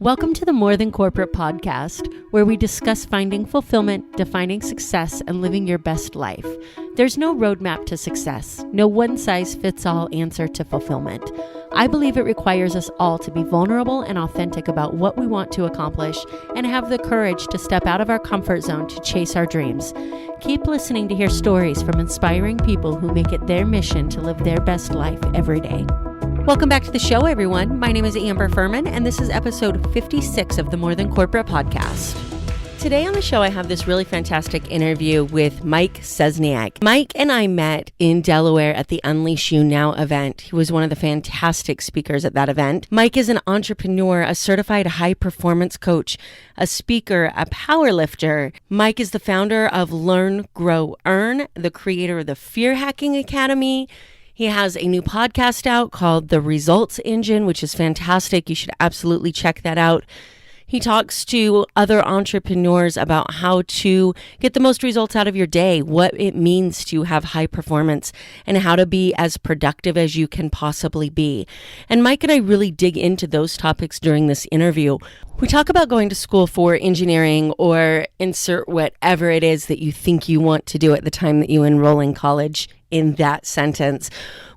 Welcome to the More Than Corporate podcast, where we discuss finding fulfillment, defining success, and living your best life. There's no roadmap to success, no one-size-fits-all answer to fulfillment. I believe it requires us all to be vulnerable and authentic about what we want to accomplish and have the courage to step out of our comfort zone to chase our dreams. Keep listening to hear stories from inspiring people who make it their mission to live their best life every day. Welcome back to the show, everyone. My name is Amber Furman, and this is episode 56 of the More Than Corporate podcast. Today on the show, I have this really fantastic interview with Mike Szczesniak. Mike and I met in Delaware at the Unleash You Now event. He was one of the fantastic speakers at that event. Mike is an entrepreneur, a certified high-performance coach, a speaker, a power lifter. Mike is the founder of Learn, Grow, Earn, the creator of the Fear Hacking Academy. He has a new podcast out called The Results Engine, which is fantastic. You should absolutely check that out. He talks to other entrepreneurs about how to get the most results out of your day, what it means to have high performance, and how to be as productive as you can possibly be. And Mike and I really dig into those topics during this interview. We talk about going to school for engineering or insert whatever it is that you think you want to do at the time that you enroll in college in that sentence.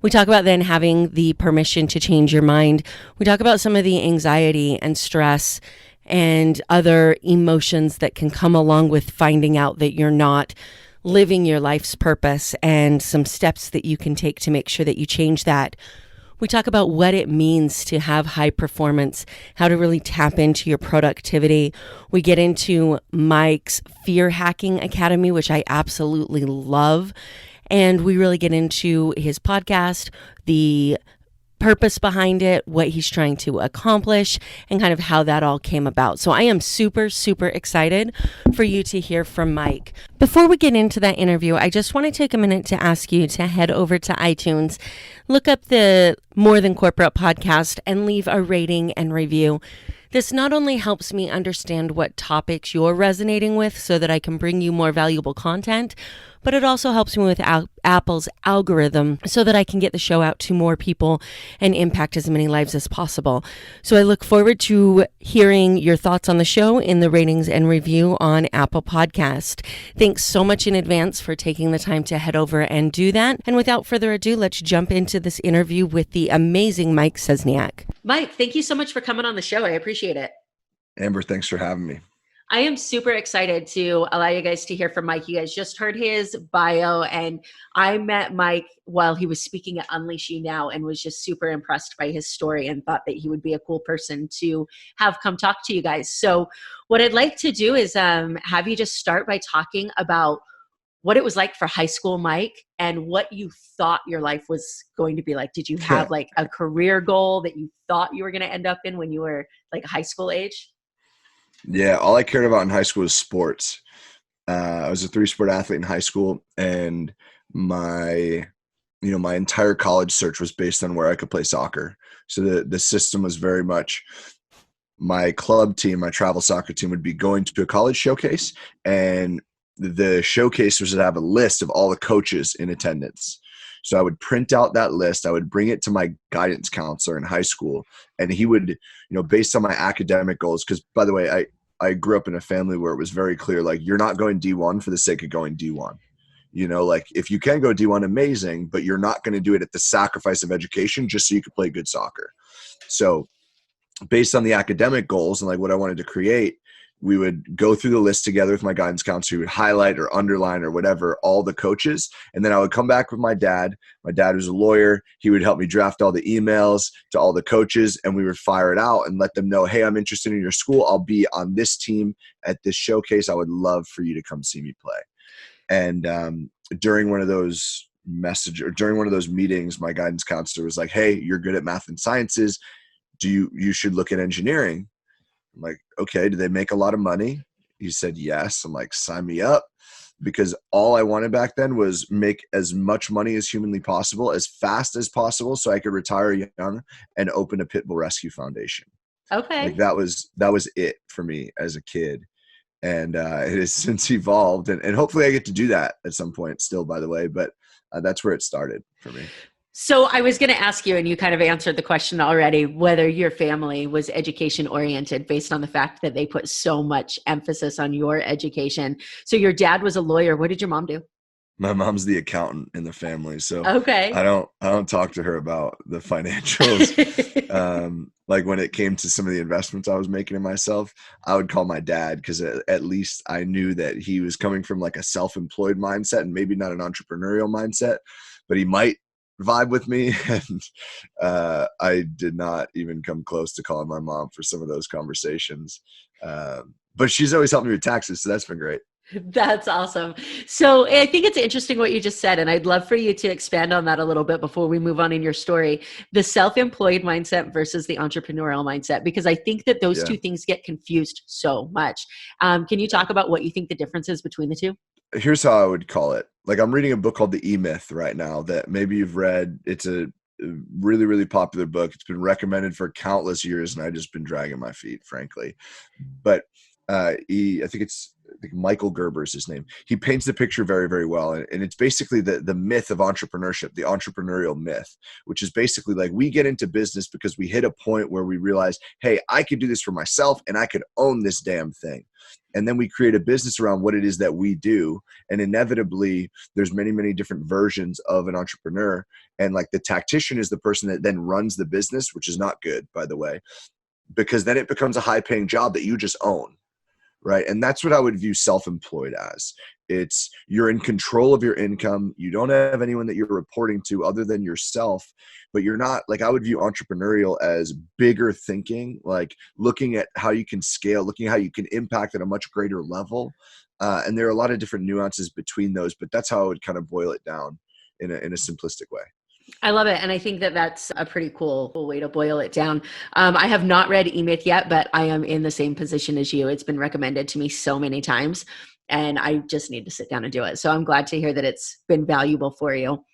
We talk about then having the permission to change your mind. We talk about some of the anxiety and stress and other emotions that can come along with finding out that you're not living your life's purpose and some steps that you can take to make sure that you change that. We talk about what it means to have high performance, how to really tap into your productivity. We get into Mike's Fear Hacking Academy, which I absolutely love. And we really get into his podcast, the purpose behind it, what he's trying to accomplish, and kind of how that all came about. So I am super, super excited for you to hear from Mike. Before we get into that interview, I just want to take a minute to ask you to head over to iTunes, look up the More Than Corporate podcast, and leave a rating and review. This not only helps me understand what topics you're resonating with so that I can bring you more valuable content, but it also helps me with Apple's algorithm so that I can get the show out to more people and impact as many lives as possible. So I look forward to hearing your thoughts on the show in the ratings and review on Apple Podcast. Thanks so much in advance for taking the time to head over and do that. And without further ado, let's jump into this interview with the amazing Mike Szczesniak. Mike, thank you so much for coming on the show. I appreciate it. Amber, thanks for having me. I am super excited to allow you guys to hear from Mike. You guys just heard his bio, and I met Mike while he was speaking at Unleash You Now and was just super impressed by his story and thought that he would be a cool person to have come talk to you guys. So what I'd like to do is have you just start by talking about what it was like for high school Mike and what you thought your life was going to be like. Did you have like a career goal that you thought you were going to end up in when you were like high school age? Yeah, all I cared about in high school was sports. I was a 3-sport athlete in high school, and my entire college search was based on where I could play soccer. So the system was very much my club team, my travel soccer team would be going to a college showcase, and the showcase was to have a list of all the coaches in attendance. So I would print out that list. I would bring it to my guidance counselor in high school, and he would, based on my academic goals, because by the way, I grew up in a family where it was very clear, like, you're not going D1 for the sake of going D1. Like, if you can go D1, amazing, but you're not going to do it at the sacrifice of education just so you could play good soccer. So based on the academic goals and like what I wanted to create, we would go through the list together with my guidance counselor. He would highlight or underline or whatever all the coaches. And then I would come back with my dad. My dad was a lawyer. He would help me draft all the emails to all the coaches, and we would fire it out and let them know, hey, I'm interested in your school. I'll be on this team at this showcase. I would love for you to come see me play. And during one of those meetings, my guidance counselor was like, hey, you're good at math and sciences. You should look at engineering. I'm like, okay, do they make a lot of money? He said, yes. I'm like, sign me up. Because all I wanted back then was make as much money as humanly possible, as fast as possible, so I could retire young and open a pit bull rescue foundation. Okay. Like that was it for me as a kid. And it has since evolved. And hopefully I get to do that at some point still, by the way. But that's where it started for me. So I was going to ask you, and you kind of answered the question already, whether your family was education oriented based on the fact that they put so much emphasis on your education. So your dad was a lawyer. What did your mom do? My mom's the accountant in the family, so Okay. I don't talk to her about the financials. Like when it came to some of the investments I was making in myself, I would call my dad because at least I knew that he was coming from like a self-employed mindset and maybe not an entrepreneurial mindset, but he might vibe with me. And I did not even come close to calling my mom for some of those conversations. But she's always helped me with taxes, so that's been great. That's awesome. So I think it's interesting what you just said, and I'd love for you to expand on that a little bit before we move on in your story. The self-employed mindset versus the entrepreneurial mindset, because I think that those Yeah. two things get confused so much. Can you talk about what you think the difference is between the two? Here's how I would call it. Like I'm reading a book called The E-Myth right now that maybe you've read. It's a really, really popular book. It's been recommended for countless years, and I've just been dragging my feet, frankly. But I think Michael Gerber is his name. He paints the picture very, very well. And it's basically the myth of entrepreneurship, the entrepreneurial myth, which is basically like we get into business because we hit a point where we realize, hey, I could do this for myself and I could own this damn thing. And then we create a business around what it is that we do. And inevitably, there's many, many different versions of an entrepreneur. And like the tactician is the person that then runs the business, which is not good, by the way, because then it becomes a high paying job that you just own. Right. And that's what I would view self-employed as. It's you're in control of your income. You don't have anyone that you're reporting to other than yourself, but you're not like I would view entrepreneurial as bigger thinking, like looking at how you can scale, looking at how you can impact at a much greater level. And there are a lot of different nuances between those, but that's how I would kind of boil it down in a simplistic way. I love it. And I think that that's a pretty cool way to boil it down. I have not read E-Myth yet, but I am in the same position as you. It's been recommended to me so many times, and I just need to sit down and do it. So I'm glad to hear that it's been valuable for you.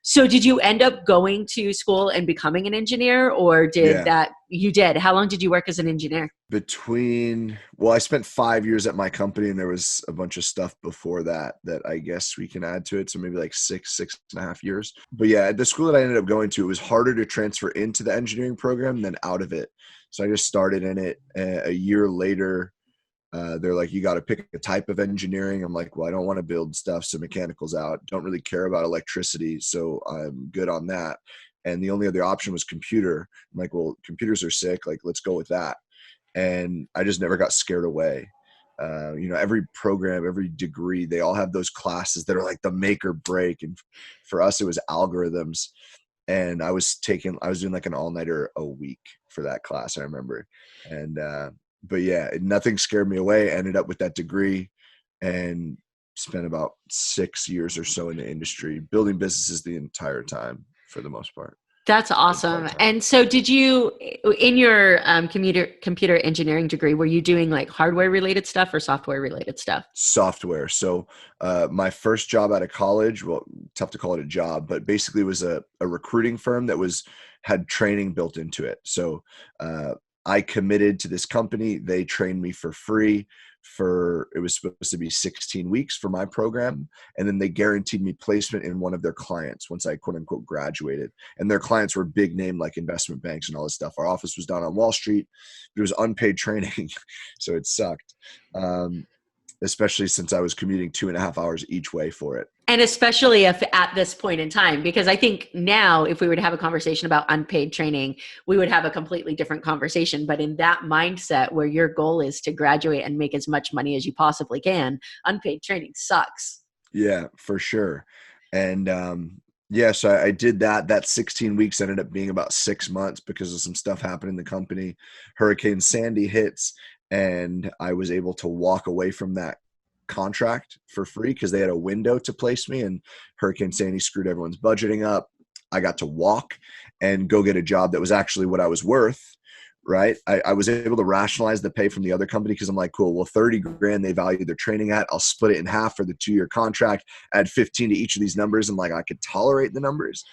So did you end up going to school and becoming an engineer, or Yeah. you did? How long did you work as an engineer? I spent 5 years at my company and there was a bunch of stuff before that I guess we can add to it. So maybe like 6.5 years. But yeah, at the school that I ended up going to, it was harder to transfer into the engineering program than out of it. So I just started in it a year later. They're like, you got to pick a type of engineering. I'm like, well, I don't want to build stuff. So mechanical's out. Don't really care about electricity. So I'm good on that. And the only other option was computer. I'm like, well, computers are sick. Like, let's go with that. And I just never got scared away. Every program, every degree, they all have those classes that are like the make or break. And for us, it was algorithms. And I was doing like an all-nighter a week for that class, I remember. And, but yeah, nothing scared me away. I ended up with that degree and spent about 6 years or so in the industry, building businesses the entire time for the most part. That's awesome. And so did you, in your computer engineering degree, were you doing like hardware related stuff or software related stuff? Software. So my first job out of college, well, tough to call it a job, but basically it was a recruiting firm that had training built into it. So I committed to this company. They trained me for free it was supposed to be 16 weeks for my program. And then they guaranteed me placement in one of their clients once I quote unquote graduated. And their clients were big name, like investment banks and all this stuff. Our office was down on Wall Street. It was unpaid training. So it sucked. Especially since I was commuting 2.5 hours each way for it. And especially if at this point in time, because I think now if we were to have a conversation about unpaid training, we would have a completely different conversation. But in that mindset where your goal is to graduate and make as much money as you possibly can, unpaid training sucks. Yeah, for sure. And so I did that. That 16 weeks ended up being about 6 months because of some stuff happened in the company. Hurricane Sandy hits, and I was able to walk away from that contract for free because they had a window to place me, and Hurricane Sandy screwed everyone's budgeting up. I got to walk and go get a job that was actually what I was worth. Right. I was able to rationalize the pay from the other company because I'm like, cool, well, 30 grand they value their training at. I'll split it in half for the 2-year contract, add 15 to each of these numbers. And like, I could tolerate the numbers,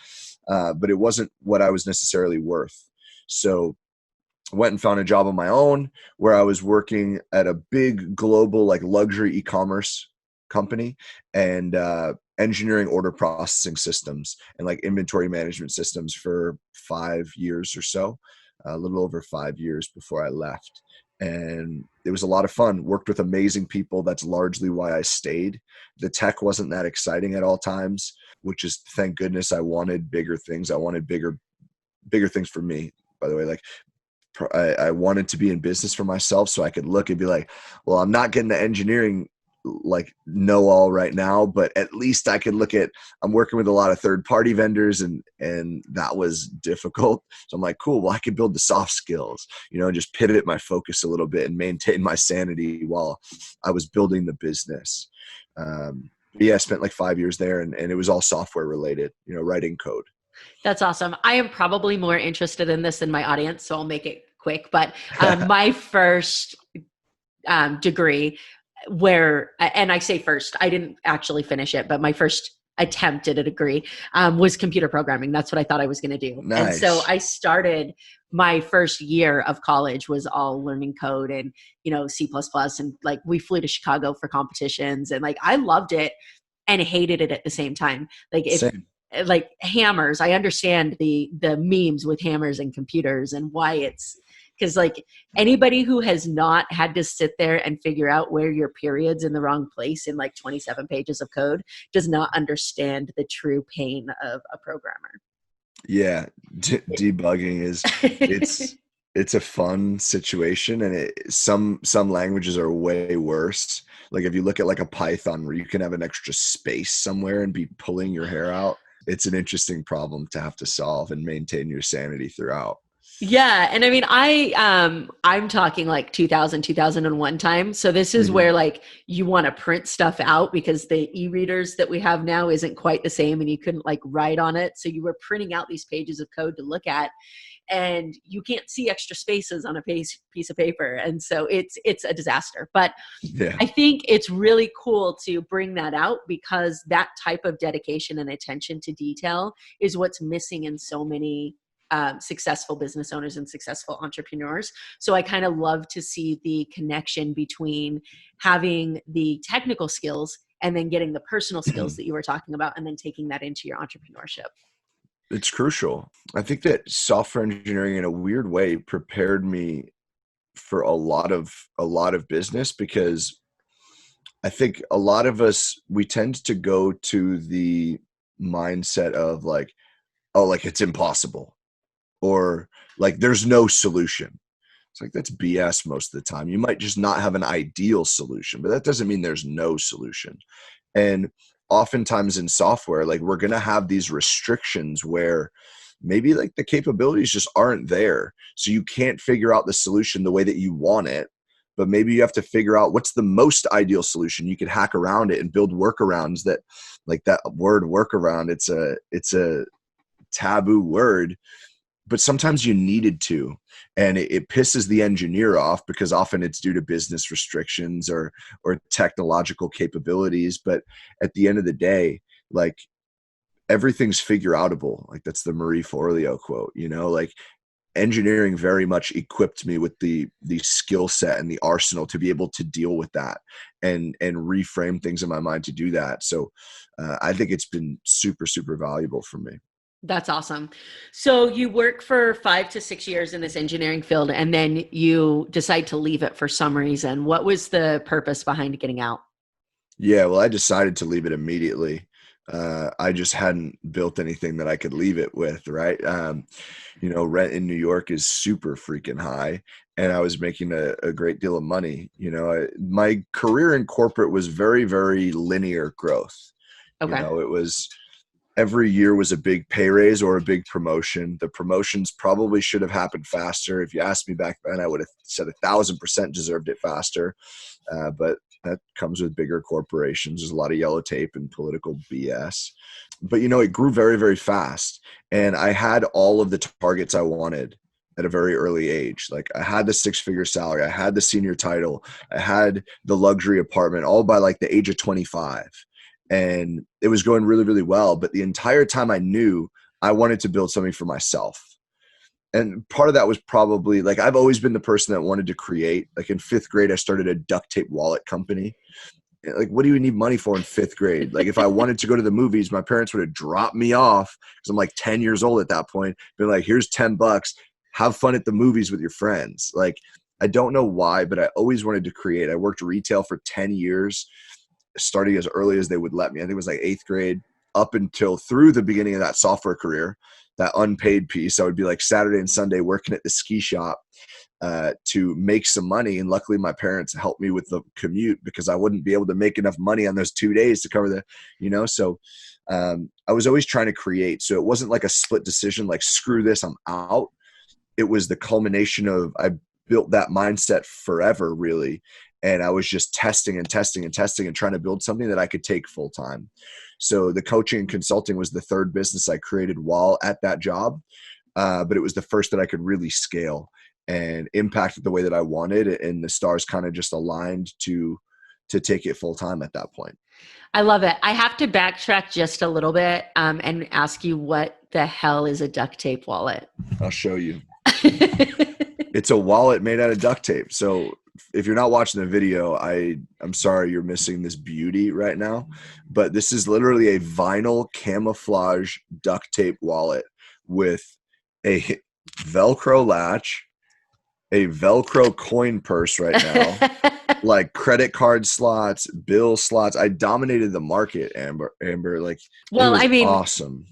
but it wasn't what I was necessarily worth. So went and found a job on my own where I was working at a big global like luxury e-commerce company. And engineering order processing systems and like inventory management systems for 5 years or so, a little over 5 years before I left. And it was a lot of fun. Worked with amazing people. That's largely why I stayed. The tech wasn't that exciting at all times, which is, thank goodness. I wanted bigger things. I wanted bigger things for me, by the way. Like, I wanted to be in business for myself so I could look and be like, well, I'm not getting the engineering like know-all right now, but at least I could look at, I'm working with a lot of third-party vendors, and that was difficult. So I'm like, cool, well, I could build the soft skills, and just pivot my focus a little bit and maintain my sanity while I was building the business. I spent like 5 years there, and it was all software related, writing code. That's awesome. I am probably more interested in this than my audience, so I'll make it quick. But my first degree and I say first, I didn't actually finish it, but my first attempt at a degree was computer programming. That's what I thought I was going to do. Nice. And so I started, my first year of college was all learning code and, C++. And like, we flew to Chicago for competitions, and like, I loved it and hated it at the same time. Like Same. Like hammers, I understand the memes with hammers and computers and why it's, because like anybody who has not had to sit there and figure out where your period's in the wrong place in like 27 pages of code does not understand the true pain of a programmer. Yeah. Debugging is, it's a fun situation, and some languages are way worse. Like if you look at like a Python where you can have an extra space somewhere and be pulling your hair out, it's an interesting problem to have to solve and maintain your sanity throughout. Yeah. And I mean, I'm talking like 2001 time. So this is where like you want to print stuff out because the e-readers that we have now isn't quite the same, and you couldn't like write on it. So you were printing out these pages of code to look at, and you can't see extra spaces on a piece of paper. And so it's a disaster. But yeah. I think it's really cool to bring that out, because that type of dedication and attention to detail is what's missing in so many successful business owners and successful entrepreneurs. So I kind of love to see the connection between having the technical skills and then getting the personal skills that you were talking about, and then taking that into your entrepreneurship. It's crucial. I think that software engineering in a weird way prepared me for a lot of business, because I think a lot of us, we tend to go to the mindset of like, oh, like it's impossible, or like there's no solution. It's like, that's BS most of the time. You might just not have an ideal solution, but that doesn't mean there's no solution. And oftentimes in software, like we're going to have these restrictions where maybe like the capabilities just aren't there. So you can't figure out the solution the way that you want it, but maybe you have to figure out what's the most ideal solution. You could hack around it and build workarounds that, like that word workaround, it's a taboo word, but sometimes you needed to, and it pisses the engineer off because often it's due to business restrictions or technological capabilities. But at the end of the day, like everything's figure outable. Like that's the Marie Forleo quote, like engineering very much equipped me with the skill set and the arsenal to be able to deal with that and reframe things in my mind to do that. So I think it's been super, super valuable for me. That's awesome. So you work for 5 to 6 years in this engineering field, and then you decide to leave it for some reason. What was the purpose behind getting out? Yeah, well, I decided to leave it immediately. I just hadn't built anything that I could leave it with, right? Rent in New York is super freaking high, and I was making a great deal of money. My career in corporate was very, very linear growth. Okay. It was every year was a big pay raise or a big promotion. The promotions probably should have happened faster. If you asked me back then, I would have said 1,000% deserved it faster. But that comes with bigger corporations. There's a lot of yellow tape and political BS. But, it grew very, very fast. And I had all of the targets I wanted at a very early age. Like I had the 6-figure salary. I had the senior title. I had the luxury apartment, all by like the age of 25. And it was going really, really well. But the entire time I knew I wanted to build something for myself. And part of that was probably like, I've always been the person that wanted to create. Like in 5th grade, I started a duct tape wallet company. like, what do you need money for in 5th grade? Like if I wanted to go to the movies, my parents would have dropped me off because I'm like 10 years old at that point. Been like, here's $10. Have fun at the movies with your friends. Like, I don't know why, but I always wanted to create. I worked retail for 10 years, starting as early as they would let me. I think it was like 8th grade up until through the beginning of that software career, that unpaid piece. I would be like Saturday and Sunday working at the ski shop to make some money. And luckily my parents helped me with the commute because I wouldn't be able to make enough money on those 2 days to cover the, so I was always trying to create. So it wasn't like a split decision, like screw this, I'm out. It was the culmination of, I built that mindset forever really. And I was just testing and testing and testing and trying to build something that I could take full time. So the coaching and consulting was the 3rd business I created while at that job. But it was the first that I could really scale and impact it the way that I wanted. And the stars kind of just aligned to take it full time at that point. I love it. I have to backtrack just a little bit and ask you, what the hell is a duct tape wallet? I'll show you. It's a wallet made out of duct tape. So if you're not watching the video, I'm sorry you're missing this beauty right now, but this is literally a vinyl camouflage duct tape wallet with a Velcro latch, a Velcro coin purse right now, like credit card slots, bill slots. I dominated the market, Amber. Like, well, I mean, awesome.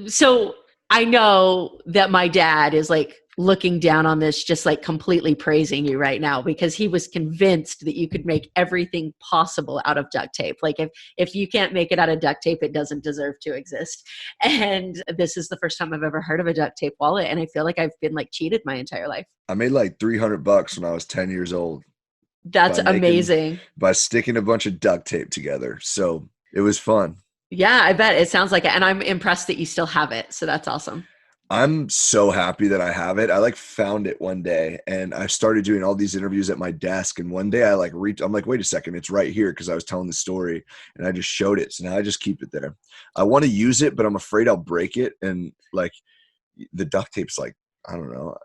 So I know that my dad is like looking down on this, just like completely praising you right now, because he was convinced that you could make everything possible out of duct tape. Like if you can't make it out of duct tape, it doesn't deserve to exist. And this is the first time I've ever heard of a duct tape wallet. And I feel like I've been like cheated my entire life. I made like $300 when I was 10 years old. That's amazing. By sticking a bunch of duct tape together. So it was fun. Yeah, I bet. It sounds like it. And I'm impressed that you still have it. So that's awesome. I'm so happy that I have it. I like found it one day and I started doing all these interviews at my desk. And one day I like I'm like, wait a second, it's right here. Cause I was telling the story and I just showed it. So now I just keep it there. I want to use it, but I'm afraid I'll break it. And like the duct tape's like, I don't know,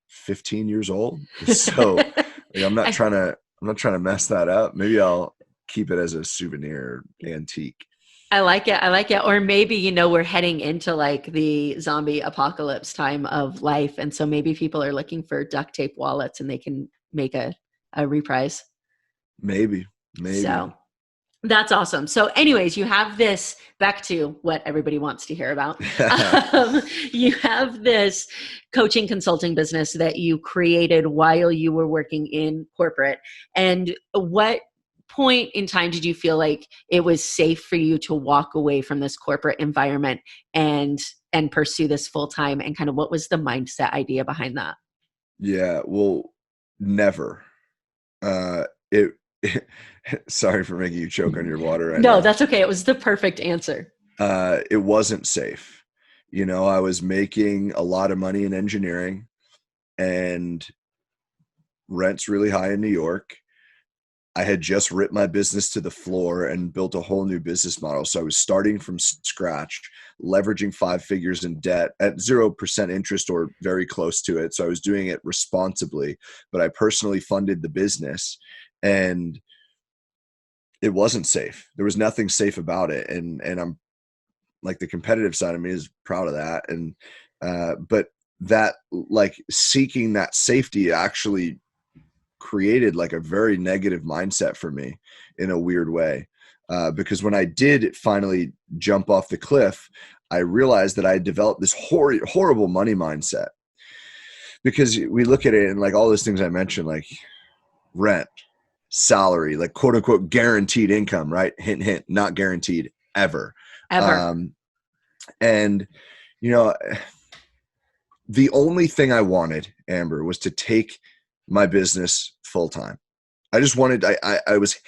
15 years old. So like, I'm not trying to mess that up. Maybe I'll keep it as a souvenir antique. I like it. I like it. Or maybe, we're heading into like the zombie apocalypse time of life. And so maybe people are looking for duct tape wallets and they can make a reprise. Maybe. So that's awesome. So anyways, you have this, back to what everybody wants to hear about. You have this coaching consulting business that you created while you were working in corporate. And what point in time did you feel like it was safe for you to walk away from this corporate environment and pursue this full time? And kind of what was the mindset idea behind that? Yeah, well, never. Sorry for making you choke on your water right now. No, that's okay. It was the perfect answer. It wasn't safe. I was making a lot of money in engineering and rent's really high in New York. I had just ripped my business to the floor and built a whole new business model. So I was starting from scratch, leveraging 5 figures in debt at 0% interest or very close to it. So I was doing it responsibly, but I personally funded the business and it wasn't safe. There was nothing safe about it. And I'm like, the competitive side of me is proud of that. And, but that, like, seeking that safety actually created like a very negative mindset for me in a weird way. Because when I did finally jump off the cliff, I realized that I had developed this horrible money mindset, because we look at it and like all those things I mentioned, like rent, salary, like quote unquote guaranteed income, right? Hint, hint, not guaranteed ever. And the only thing I wanted, Amber, was to take my business full time. I just wanted, I was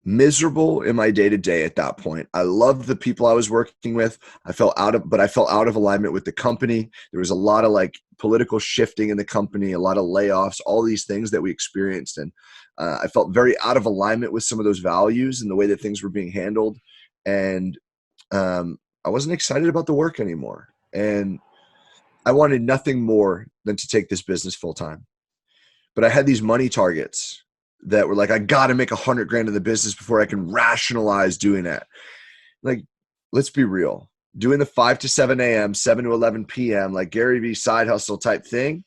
miserable in my day to day at that point. I loved the people I was working with. I felt out of alignment with the company. There was a lot of like political shifting in the company, a lot of layoffs, all these things that we experienced. And I felt very out of alignment with some of those values and the way that things were being handled. And I wasn't excited about the work anymore. And I wanted nothing more than to take this business full time. But I had these money targets that were like, I got to make 100 grand in the business before I can rationalize doing it. Like, let's be real. Doing the 5 to 7 a.m., 7 to 11 p.m., like Gary Vee side hustle type thing,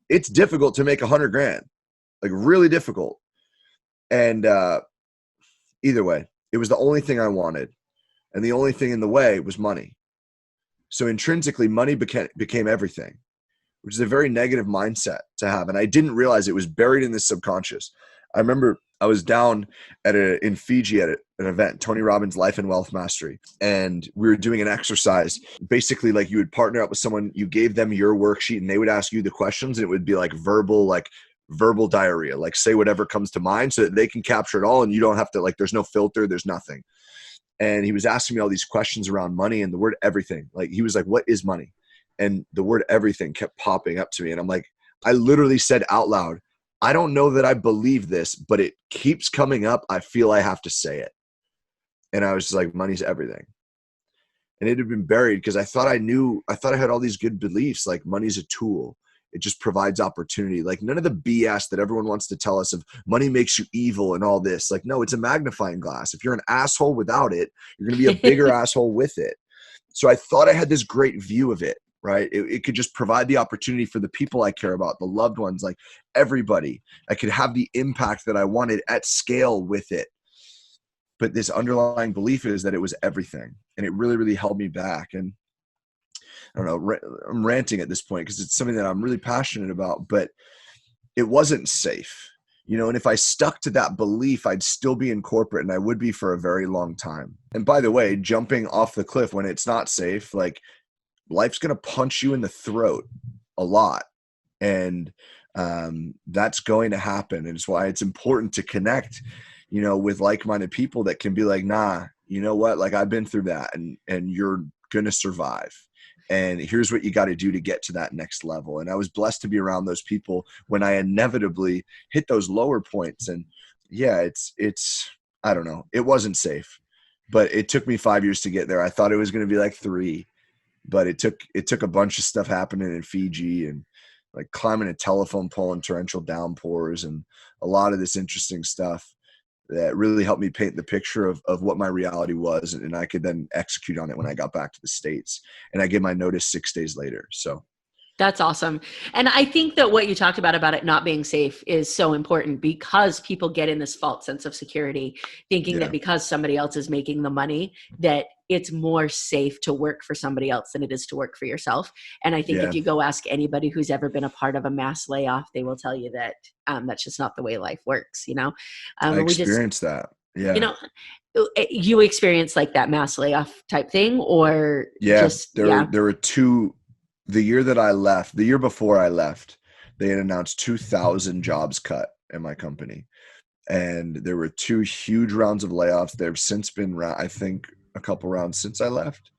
it's difficult to make 100 grand, like really difficult. And either way, it was the only thing I wanted. And the only thing in the way was money. So intrinsically, money became everything, which is a very negative mindset to have. And I didn't realize it was buried in the subconscious. I remember I was down in Fiji at an event, Tony Robbins Life and Wealth Mastery. And we were doing an exercise. Basically, like you would partner up with someone, you gave them your worksheet and they would ask you the questions, and it would be like verbal diarrhea, like say whatever comes to mind so that they can capture it all. And you don't have to, like, there's no filter, there's nothing. And he was asking me all these questions around money and the word everything. Like he was like, what is money? And the word everything kept popping up to me. And I'm like, I literally said out loud, I don't know that I believe this, but it keeps coming up. I feel I have to say it. And I was just like, money's everything. And it had been buried because I thought I had all these good beliefs, like money's a tool. It just provides opportunity. Like none of the BS that everyone wants to tell us of money makes you evil and all this. Like, no, it's a magnifying glass. If you're an asshole without it, you're going to be a bigger asshole with it. So I thought I had this great view of it, right? It could just provide the opportunity for the people I care about, the loved ones, like everybody. I could have the impact that I wanted at scale with it. But this underlying belief is that it was everything. And it really, really held me back. And I don't know, I'm ranting at this point because it's something that I'm really passionate about, but it wasn't safe, and if I stuck to that belief, I'd still be in corporate, and I would be for a very long time. And by the way, jumping off the cliff when it's not safe, like life's going to punch you in the throat a lot. And that's going to happen. And it's why it's important to connect, with like-minded people that can be like, nah, you know what? Like I've been through that and you're going to survive. And here's what you got to do to get to that next level. And I was blessed to be around those people when I inevitably hit those lower points. And yeah, it's, I don't know, it wasn't safe, but it took me 5 years to get there. I thought it was going to be like 3, but it took a bunch of stuff happening in Fiji and like climbing a telephone pole in torrential downpours and a lot of this interesting stuff that really helped me paint the picture of what my reality was. And I could then execute on it when I got back to the States, and I gave my notice 6 days later. So that's awesome. And I think that what you talked about it not being safe is so important because people get in this false sense of security, thinking that because somebody else is making the money, that it's more safe to work for somebody else than it is to work for yourself. And I think if you go ask anybody who's ever been a part of a mass layoff, they will tell you that that's just not the way life works, I experienced that. Yeah. You experience like that mass layoff type thing or there were 2. The year before I left, they had announced 2,000 jobs cut in my company. And there were 2 huge rounds of layoffs. There have since been, I think, a couple rounds since I left.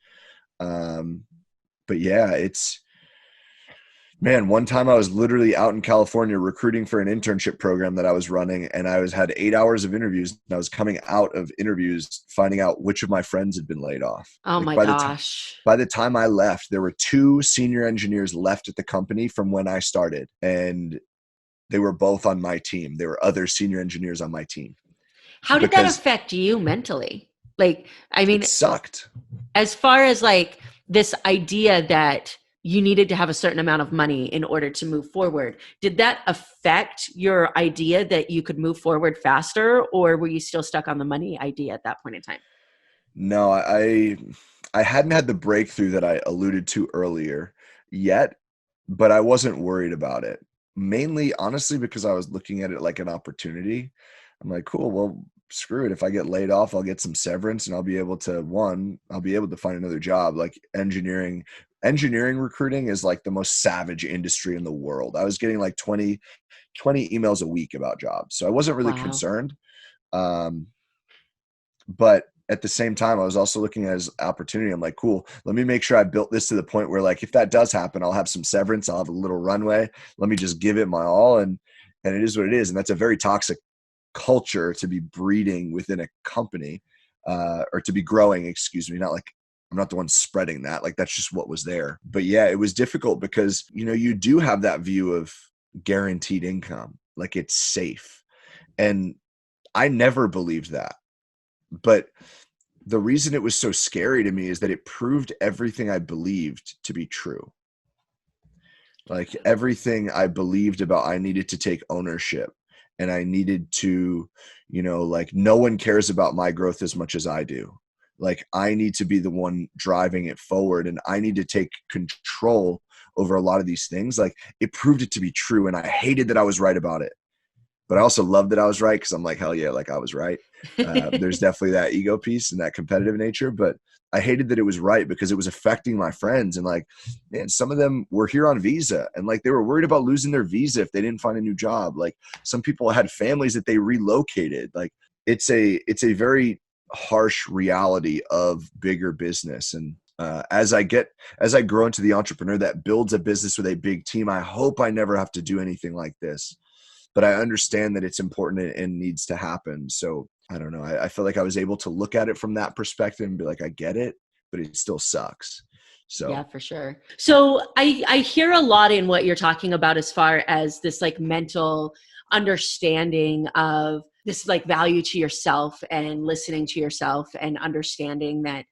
But yeah, one time I was literally out in California recruiting for an internship program that I was running, and I had 8 hours of interviews, and I was coming out of interviews finding out which of my friends had been laid off. Oh my gosh. By the time I left, there were 2 senior engineers left at the company from when I started, and they were both on my team. There were other senior engineers on my team. How did that affect you mentally? Like, I mean, it sucked. As far as like this idea that you needed to have a certain amount of money in order to move forward. Did that affect your idea that you could move forward faster, or were you still stuck on the money idea at that point in time? No, I hadn't had the breakthrough that I alluded to earlier yet, but I wasn't worried about it. Mainly, honestly, because I was looking at it like an opportunity. I'm like, cool, well, screw it. If I get laid off, I'll get some severance and I'll be able to find another job. Like engineering recruiting is like the most savage industry in the world. I was getting like 20 emails a week about jobs. So I wasn't really concerned. But at the same time, I was also looking at it as opportunity. I'm like, cool, let me make sure I built this to the point where like, if that does happen, I'll have some severance. I'll have a little runway. Let me just give it my all. And it is what it is. And that's a very toxic culture to be breeding within a company, or to be growing, excuse me, not like I'm not the one spreading that. Like that's just what was there. But yeah, it was difficult because, you do have that view of guaranteed income, like it's safe. And I never believed that. But the reason it was so scary to me is that it proved everything I believed to be true. Like everything I believed about, I needed to take ownership, and I needed to, like no one cares about my growth as much as I do. Like I need to be the one driving it forward, and I need to take control over a lot of these things. Like it proved it to be true, and I hated that I was right about it. But I also loved that I was right, because I'm like, hell yeah, like I was right. There's definitely that ego piece and that competitive nature, but I hated that it was right because it was affecting my friends. And like, man, some of them were here on visa, and like they were worried about losing their visa if they didn't find a new job. Like some people had families that they relocated. Like it's a very harsh reality of bigger business. And as I grow into the entrepreneur that builds a business with a big team, I hope I never have to do anything like this. But I understand that it's important and needs to happen. So I don't know. I feel like I was able to look at it from that perspective and be like, I get it, but it still sucks. Yeah, So for sure. So I hear a lot in what you're talking about as far as this like mental understanding of this like value to yourself and listening to yourself and understanding that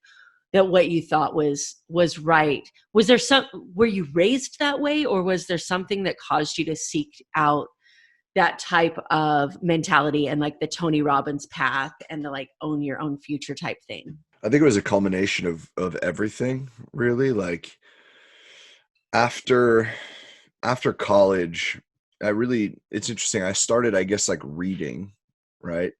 what you thought was right. Were you raised that way, or was there something that caused you to seek out that type of mentality and like the Tony Robbins path and the like own your own future type thing? I think it was a culmination of everything, really. Like after college, it's interesting. I started, I guess, like reading, right?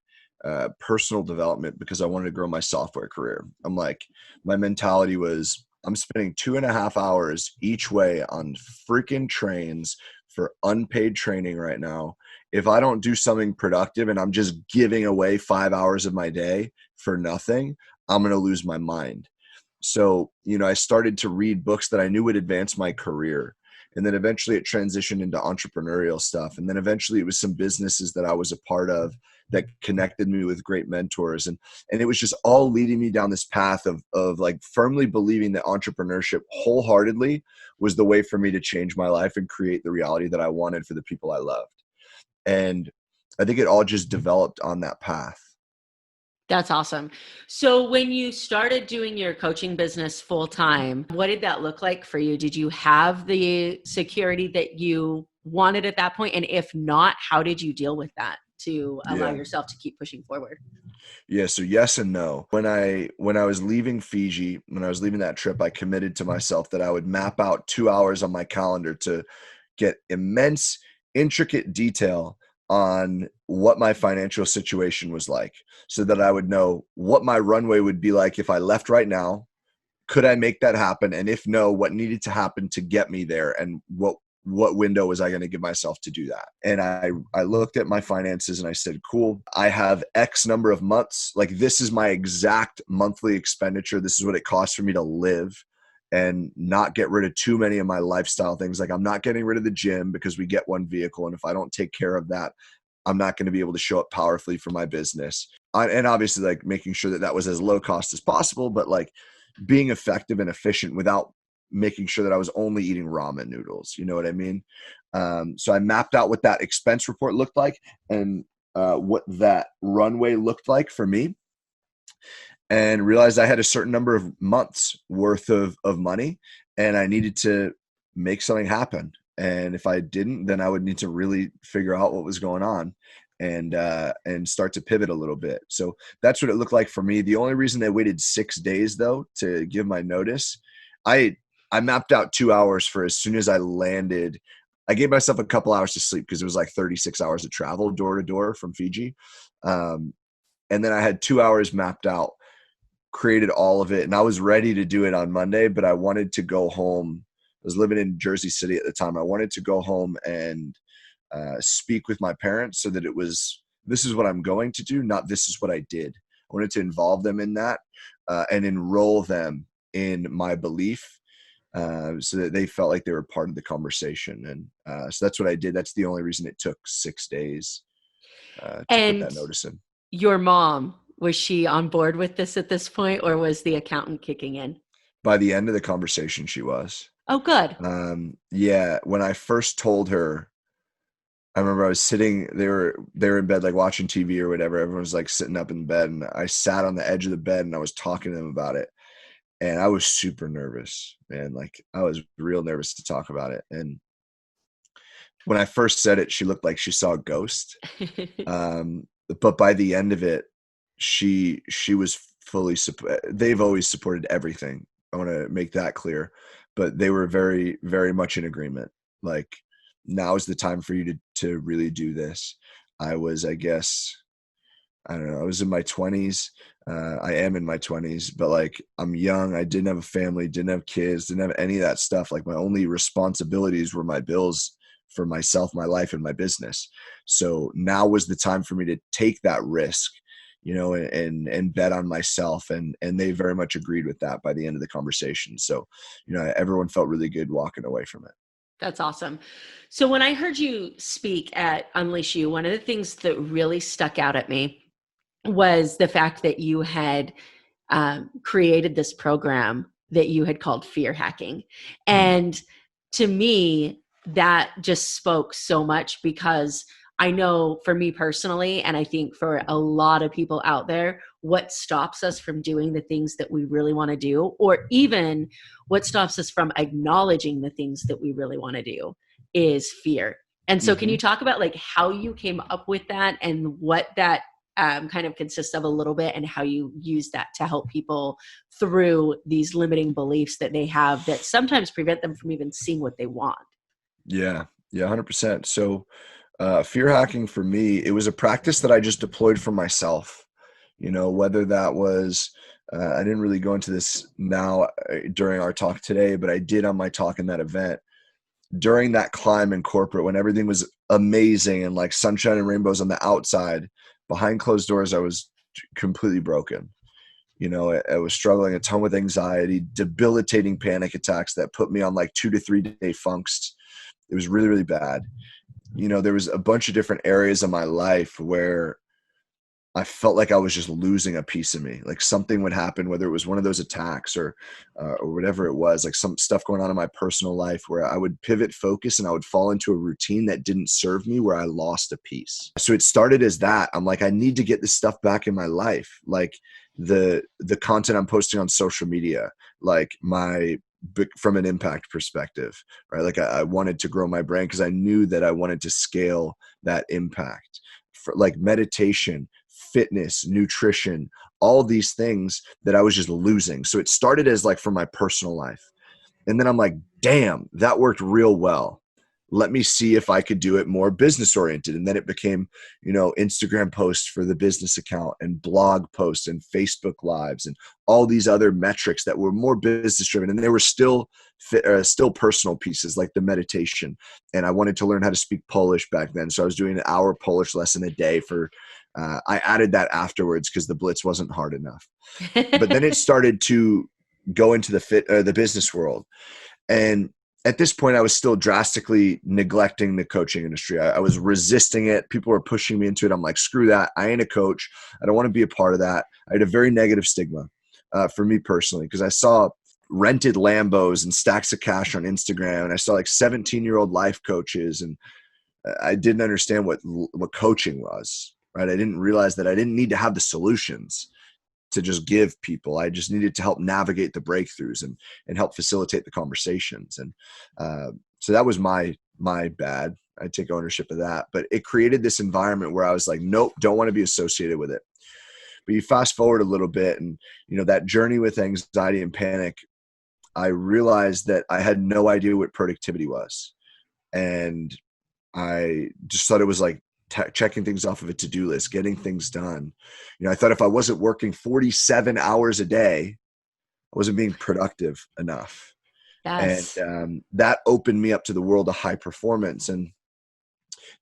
Personal development, because I wanted to grow my software career. I'm like, my mentality was, I'm spending 2.5 hours each way on freaking trains for unpaid training right now. If I don't do something productive and I'm just giving away 5 hours of my day for nothing, I'm going to lose my mind. So, I started to read books that I knew would advance my career. And then eventually it transitioned into entrepreneurial stuff. And then eventually it was some businesses that I was a part of that connected me with great mentors. And it was just all leading me down this path of like firmly believing that entrepreneurship wholeheartedly was the way for me to change my life and create the reality that I wanted for the people I loved. And I think it all just developed on that path. That's awesome. So when you started doing your coaching business full time, what did that look like for you? Did you have the security that you wanted at that point? And if not, how did you deal with that to allow Yeah. yourself to keep pushing forward? Yeah. So yes and no. When I was leaving Fiji, when I was leaving that trip, I committed to myself that I would map out 2 hours on my calendar to get immense, intricate detail on what my financial situation was like, so that I would know what my runway would be like if I left right now. Could I make that happen? And if no, what needed to happen to get me there? And what window was I going to give myself to do that? And I looked at my finances and I said, cool, I have X number of months. Like this is my exact monthly expenditure. This is what it costs for me to live and not get rid of too many of my lifestyle things. Like I'm not getting rid of the gym because we get one vehicle. And if I don't take care of that, I'm not going to be able to show up powerfully for my business. And obviously like making sure that that was as low cost as possible, but like being effective and efficient without making sure that I was only eating ramen noodles. You know what I mean? So I mapped out what that expense report looked like and what that runway looked like for me, and realized I had a certain number of months worth of money and I needed to make something happen. And if I didn't, then I would need to really figure out what was going on and start to pivot a little bit. So that's what it looked like for me. The only reason I waited 6 days though to give my notice, I mapped out 2 hours for as soon as I landed. I gave myself a couple hours to sleep because it was like 36 hours of travel door to door from Fiji. And then I had 2 hours mapped out, created all of it, and I was ready to do it on Monday, but I wanted to go home. I was living in Jersey City at the time. I wanted to go home and speak with my parents so that this is what I'm going to do, not this is what I did. I wanted to involve them in that and enroll them in my belief so that they felt like they were part of the conversation. And so that's what I did. That's the only reason it took 6 days to put And that notice in. your mom, was she on board with this at this point, or was the accountant kicking in? By the end of the conversation, she was. Oh, good. Yeah, when I first told her I remember I was sitting, they were in bed, like watching TV or whatever. Everyone was like sitting up in bed, and I sat on the edge of the bed and I was talking to them about it. And I was super nervous, man. Like I was real nervous to talk about it. And when I first said it, she looked like she saw a ghost. But by the end of it, she was fully they've always supported everything. I want to make that clear, but they were very, very much in agreement. Like, now is the time for you to really do this. I was, I guess, I don't know, I was in my 20s. I am in my 20s, but like, I'm young. I didn't have a family, didn't have kids, didn't have any of that stuff. Like, my only responsibilities were my bills for myself, my life, and my business. So now was the time for me to take that risk, and bet on myself. And they very much agreed with that by the end of the conversation. So, everyone felt really good walking away from it. That's awesome. So when I heard you speak at Unleash You, one of the things that really stuck out at me was the fact that you had created this program that you had called Fear Hacking. And to me, that just spoke so much, because I know for me personally, and I think for a lot of people out there, what stops us from doing the things that we really want to do, or even what stops us from acknowledging the things that we really want to do, is fear. And so can you talk about like how you came up with that and what that kind of consists of a little bit, and how you use that to help people through these limiting beliefs that they have that sometimes prevent them from even seeing what they want? Yeah. 100%. So, fear hacking for me, it was a practice that I just deployed for myself, whether that was, I didn't really go into this now during our talk today, but I did on my talk in that event. During that climb in corporate, when everything was amazing and like sunshine and rainbows on the outside, behind closed doors, I was completely broken. I was struggling a ton with anxiety, debilitating panic attacks that put me on like 2 to 3 day funks. It was really, really bad. There was a bunch of different areas of my life where I felt like I was just losing a piece of me. Like something would happen, whether it was one of those attacks or whatever it was, like some stuff going on in my personal life where I would pivot focus and I would fall into a routine that didn't serve me, where I lost a piece. So it started as that. I'm like, I need to get this stuff back in my life. Like the content I'm posting on social media, like from an impact perspective, right? Like I wanted to grow my brand because I knew that I wanted to scale that impact. For like meditation, fitness, nutrition, all these things that I was just losing. So it started as like for my personal life. And then I'm like, damn, that worked real well. Let me see if I could do it more business oriented. And then it became, Instagram posts for the business account and blog posts and Facebook lives and all these other metrics that were more business driven. And they were still personal pieces like the meditation. And I wanted to learn how to speak Polish back then. So I was doing an hour Polish lesson a day I added that afterwards because the blitz wasn't hard enough. But then it started to go into the business world. And at this point, I was still drastically neglecting the coaching industry. I was resisting it. People were pushing me into it. I'm like, screw that. I ain't a coach. I don't want to be a part of that. I had a very negative stigma for me personally, because I saw rented Lambos and stacks of cash on Instagram. And I saw like 17-year-old life coaches. And I didn't understand what coaching was, right? I didn't realize that I didn't need to have the solutions to just give people. I just needed to help navigate the breakthroughs and help facilitate the conversations. And so that was my bad. I take ownership of that. But it created this environment where I was like, nope, don't want to be associated with it. But you fast forward a little bit and, that journey with anxiety and panic, I realized that I had no idea what productivity was. And I just thought it was like checking things off of a to-do list, getting things done. I thought if I wasn't working 47 hours a day, I wasn't being productive enough. Yes. And that opened me up to the world of high performance. And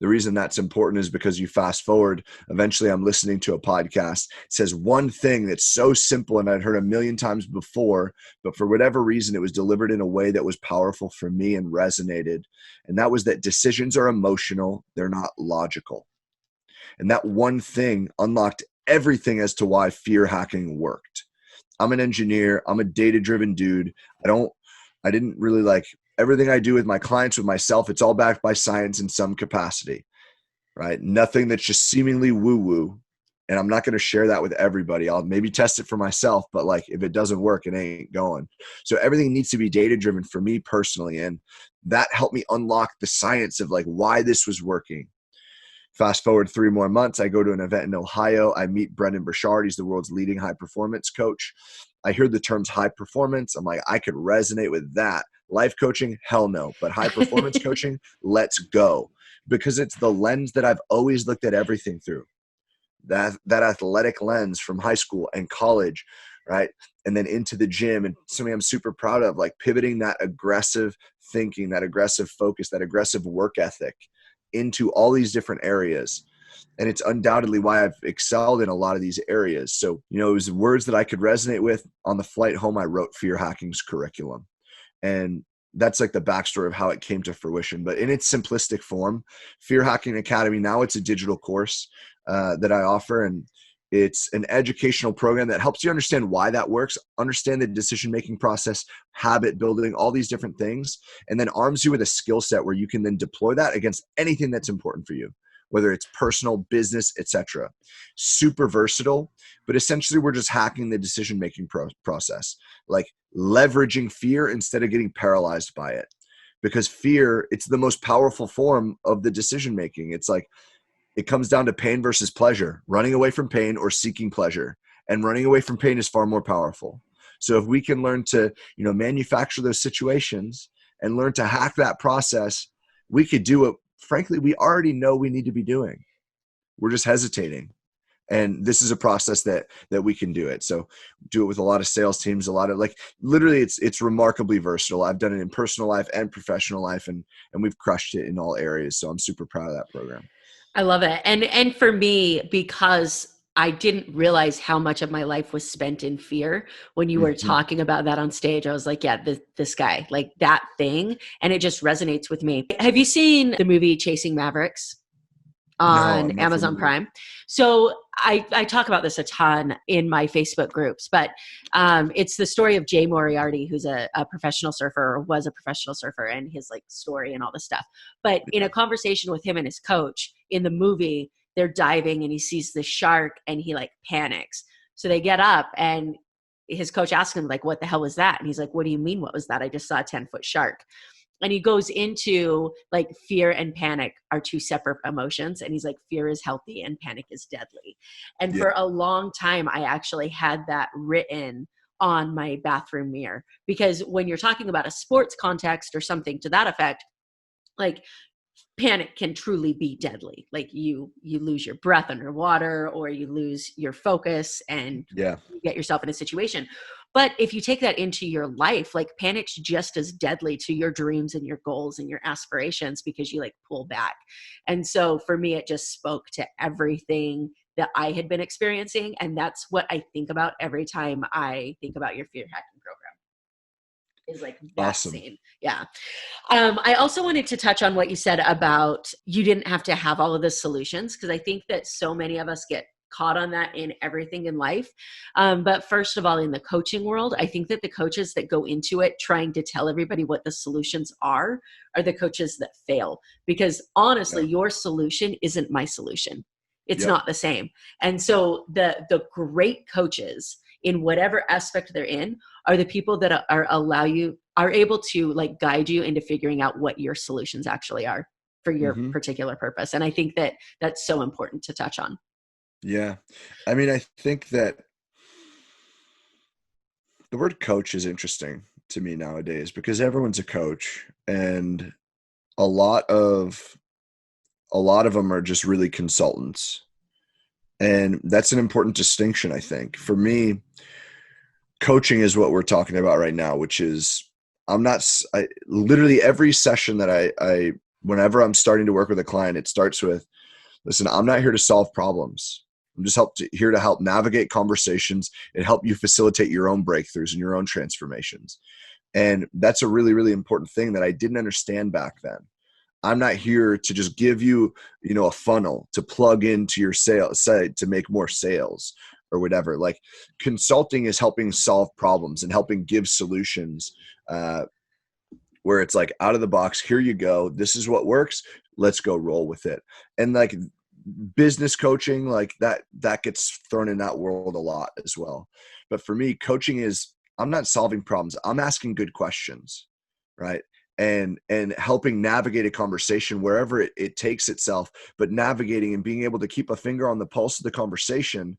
the reason that's important is because you fast forward, eventually I'm listening to a podcast. It says one thing that's so simple and I'd heard a million times before, but for whatever reason, it was delivered in a way that was powerful for me and resonated. And that was that decisions are emotional. They're not logical. And that one thing unlocked everything as to why fear hacking worked. I'm an engineer. I'm a data-driven dude. I didn't really like everything I do with my clients, with myself. It's all backed by science in some capacity. right? Nothing that's just seemingly woo-woo. And I'm not going to share that with everybody. I'll maybe test it for myself, but like if it doesn't work, it ain't going. So everything needs to be data-driven for me personally. And that helped me unlock the science of like why this was working. Fast forward 3 more months, I go to an event in Ohio. I meet Brendan Burchard. He's the world's leading high performance coach. I hear the terms high performance. I'm like, I could resonate with that. Life coaching, hell no. But high performance coaching, let's go. Because it's the lens that I've always looked at everything through. That athletic lens from high school and college, right? And then into the gym, and something I'm super proud of, like pivoting that aggressive thinking, that aggressive focus, that aggressive work ethic into all these different areas. And it's undoubtedly why I've excelled in a lot of these areas. So, it was words that I could resonate with. On the flight home, I wrote Fear Hacking's curriculum. And that's like the backstory of how it came to fruition. But in its simplistic form, Fear Hacking Academy, now it's a digital course that I offer. And it's an educational program that helps you understand why that works, understand the decision-making process, habit building, all these different things, and then arms you with a skill set where you can then deploy that against anything that's important for you, whether it's personal, business, etc. Super versatile, but essentially we're just hacking the decision-making process, like leveraging fear instead of getting paralyzed by it. Because fear, it's the most powerful form of the decision-making. It's like, it comes down to pain versus pleasure, running away from pain or seeking pleasure. And running away from pain is far more powerful. So if we can learn to, manufacture those situations and learn to hack that process, we could do what, frankly, we already know we need to be doing. We're just hesitating. And this is a process that we can do it. So do it with a lot of sales teams, a lot of literally it's remarkably versatile. I've done it in personal life and professional life, and we've crushed it in all areas. So I'm super proud of that program. I love it. And for me, because I didn't realize how much of my life was spent in fear. When you were talking about that on stage, I was like, yeah, this guy, like that thing. And it just resonates with me. Have you seen the movie Chasing Mavericks on Amazon Prime? So I talk about this a ton in my Facebook groups, but it's the story of Jay Moriarty, who's a professional surfer, or was a professional surfer, and his story and all this stuff. But in a conversation with him and his coach in the movie, they're diving and he sees the shark and he panics. So they get up and his coach asks him what the hell was that? And he's like, what do you mean? What was that? I just saw a 10-foot shark. And he goes into fear and panic are two separate emotions. And he's like, fear is healthy and panic is deadly. And for a long time, I actually had that written on my bathroom mirror, because when you're talking about a sports context or something to that effect, panic can truly be deadly. You lose your breath underwater, or you lose your focus and you get yourself in a situation. But if you take that into your life, panic's just as deadly to your dreams and your goals and your aspirations, because you pull back. And so for me, it just spoke to everything that I had been experiencing. And that's what I think about every time I think about your fear hacking program, is that awesome scene. Yeah. I also wanted to touch on what you said about you didn't have to have all of the solutions, because I think that so many of us get caught on that in everything in life. But first of all, in the coaching world, I think that the coaches that go into it trying to tell everybody what the solutions are the coaches that fail, because honestly, your solution isn't my solution. It's not the same. And so the great coaches in whatever aspect they're in are the people that are able to guide you into figuring out what your solutions actually are for your particular purpose. And I think that that's so important to touch on. Yeah. I mean, I think that the word coach is interesting to me nowadays, because everyone's a coach, and a lot of them are just really consultants. And that's an important distinction, I think. For me, coaching is what we're talking about right now, which is literally every session that whenever I'm starting to work with a client, it starts with, listen, I'm not here to solve problems. I'm just here to help navigate conversations and help you facilitate your own breakthroughs and your own transformations. And that's a really, really important thing that I didn't understand back then. I'm not here to just give you, a funnel to plug into your sales site to make more sales or whatever. Consulting is helping solve problems and helping give solutions where it's like out of the box, here you go. This is what works. Let's go roll with it. And like business coaching, like that gets thrown in that world a lot as well. But for me, coaching is, I'm not solving problems. I'm asking good questions, right? And helping navigate a conversation wherever it takes itself, but navigating and being able to keep a finger on the pulse of the conversation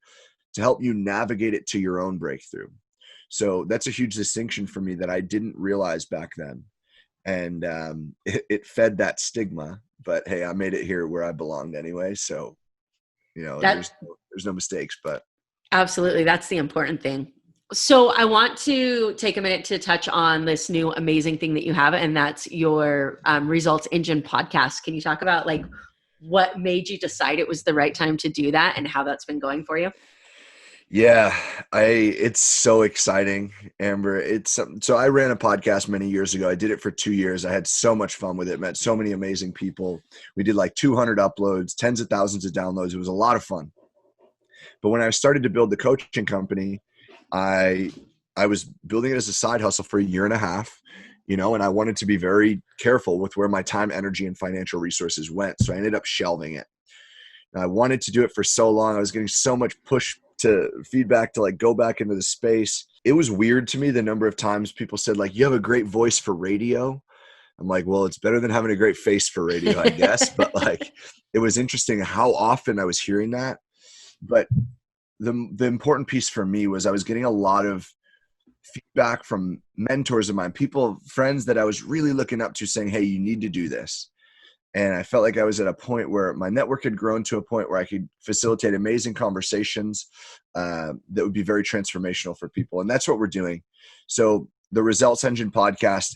to help you navigate it to your own breakthrough. So that's a huge distinction for me that I didn't realize back then. And it fed that stigma, but hey, I made it here where I belonged anyway. So, there's no mistakes, but. Absolutely. That's the important thing. So I want to take a minute to touch on this new amazing thing that you have, and that's your Results Engine podcast. Can you talk about like what made you decide it was the right time to do that and how that's been going for you? Yeah, it's so exciting, Amber. So I ran a podcast many years ago. I did it for 2 years. I had so much fun with it. Met so many amazing people. We did like 200 uploads, tens of thousands of downloads. It was a lot of fun. But when I started to build the coaching company, I was building it as a side hustle for a year and a half, and I wanted to be very careful with where my time, energy, and financial resources went. So I ended up shelving it. And I wanted to do it for so long. I was getting so much push to feedback to like go back into the space. It was weird to me the number of times people said like, you have a great voice for radio. I'm like, well, it's better than having a great face for radio, I guess. But like, it was interesting how often I was hearing that. But the important piece for me was I was getting a lot of feedback from mentors of mine, people, friends that I was really looking up to saying, hey, you need to do this. And I felt like I was at a point where my network had grown to a point where I could facilitate amazing conversations that would be very transformational for people. And that's what we're doing. So the Results Engine podcast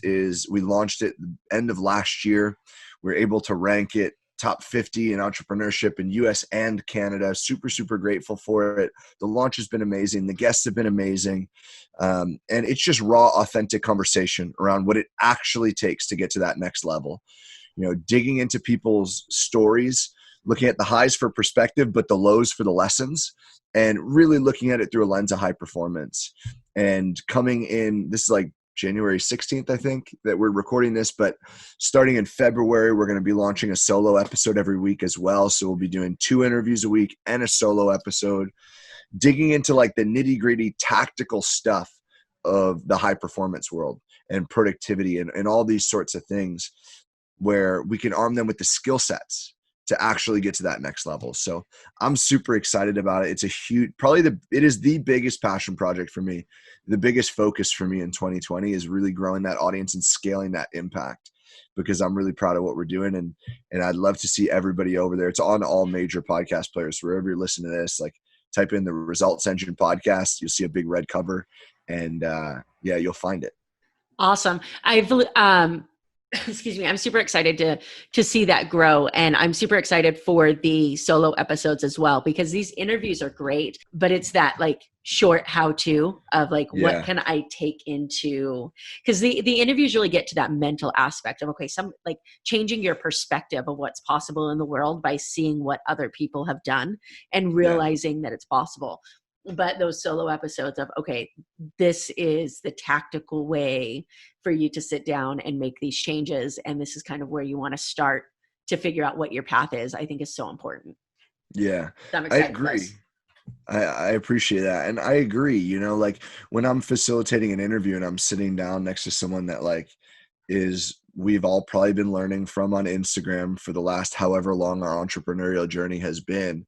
we launched it end of last year. We were able to rank it top 50 in entrepreneurship in US and Canada. Super, super grateful for it. The launch has been amazing. The guests have been amazing. And it's just raw, authentic conversation around what it actually takes to get to that next level. Digging into people's stories, looking at the highs for perspective, but the lows for the lessons, and really looking at it through a lens of high performance. And coming in, this is like January 16th, I think, that we're recording this, but starting in February, we're going to be launching a solo episode every week as well. So we'll be doing 2 interviews a week and a solo episode, digging into like the nitty-gritty tactical stuff of the high performance world and productivity and all these sorts of things, where we can arm them with the skill sets to actually get to that next level. So I'm super excited about it. It's a huge, it is the biggest passion project for me. The biggest focus for me in 2020 is really growing that audience and scaling that impact, because I'm really proud of what we're doing. And I'd love to see everybody over there. It's on all major podcast players. Wherever you're listening to this, like type in the Results Engine podcast, you'll see a big red cover, and you'll find it. Awesome. Excuse me. I'm super excited to see that grow. And I'm super excited for the solo episodes as well, because these interviews are great, but it's that like short how-to of like, what can I take into, because the interviews really get to that mental aspect of, okay, some like changing your perspective of what's possible in the world by seeing what other people have done and realizing that it's possible. But those solo episodes of, okay, this is the tactical way for you to sit down and make these changes. And this is kind of where you want to start to figure out what your path is, I think is so important. Yeah, I agree. I appreciate that. And I agree, like when I'm facilitating an interview and I'm sitting down next to someone that like we've all probably been learning from on Instagram for the last however long our entrepreneurial journey has been,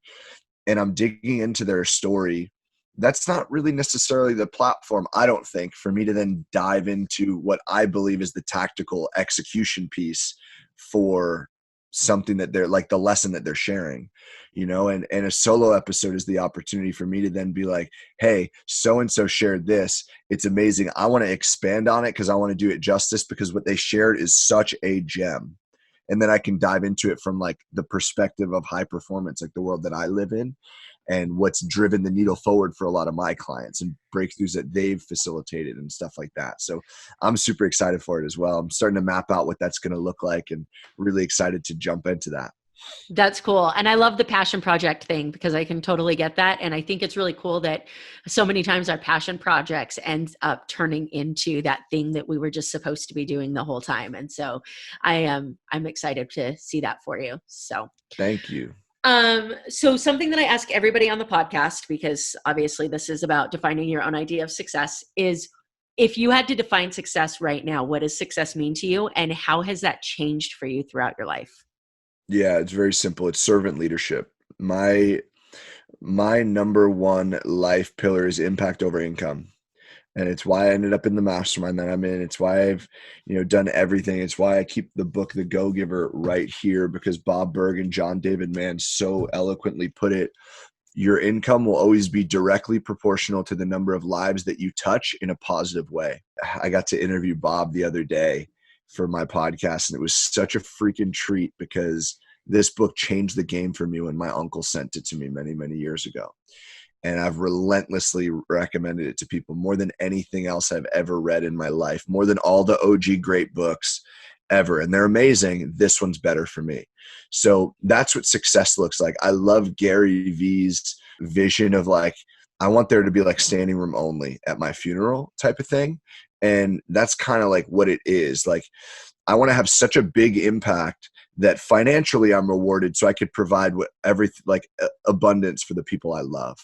and I'm digging into their story, that's not really necessarily the platform, I don't think, for me to then dive into what I believe is the tactical execution piece for something that they're like, the lesson that they're sharing, and a solo episode is the opportunity for me to then be like, hey, so-and-so shared this. It's amazing. I want to expand on it because I want to do it justice, because what they shared is such a gem. And then I can dive into it from like the perspective of high performance, like the world that I live in, and what's driven the needle forward for a lot of my clients and breakthroughs that they've facilitated and stuff like that. So I'm super excited for it as well. I'm starting to map out what that's going to look like and really excited to jump into that. That's cool. And I love the passion project thing because I can totally get that. And I think it's really cool that so many times our passion projects end up turning into that thing that we were just supposed to be doing the whole time. And so I'm excited to see that for you. So Thank you. so something that I ask everybody on the podcast, because obviously this is about defining your own idea of success, is if you had to define success right now, what does success mean to you? And how has that changed for you throughout your life? Yeah, it's very simple. It's servant leadership. My number one life pillar is impact over income. And it's why I ended up in the mastermind that I'm in. It's why I've, done everything. It's why I keep the book, The Go-Giver, right here, because Bob Berg and John David Mann so eloquently put it. Your income will always be directly proportional to the number of lives that you touch in a positive way. I got to interview Bob the other day for my podcast, and it was such a freaking treat because this book changed the game for me when my uncle sent it to me many, many years ago. And I've relentlessly recommended it to people more than anything else I've ever read in my life, more than all the OG great books ever. And they're amazing. This one's better for me. So that's what success looks like. I love Gary Vee's vision of like, I want there to be like standing room only at my funeral type of thing. And that's kind of like what it is. Like, I want to have such a big impact that financially I'm rewarded so I could provide abundance for the people I love.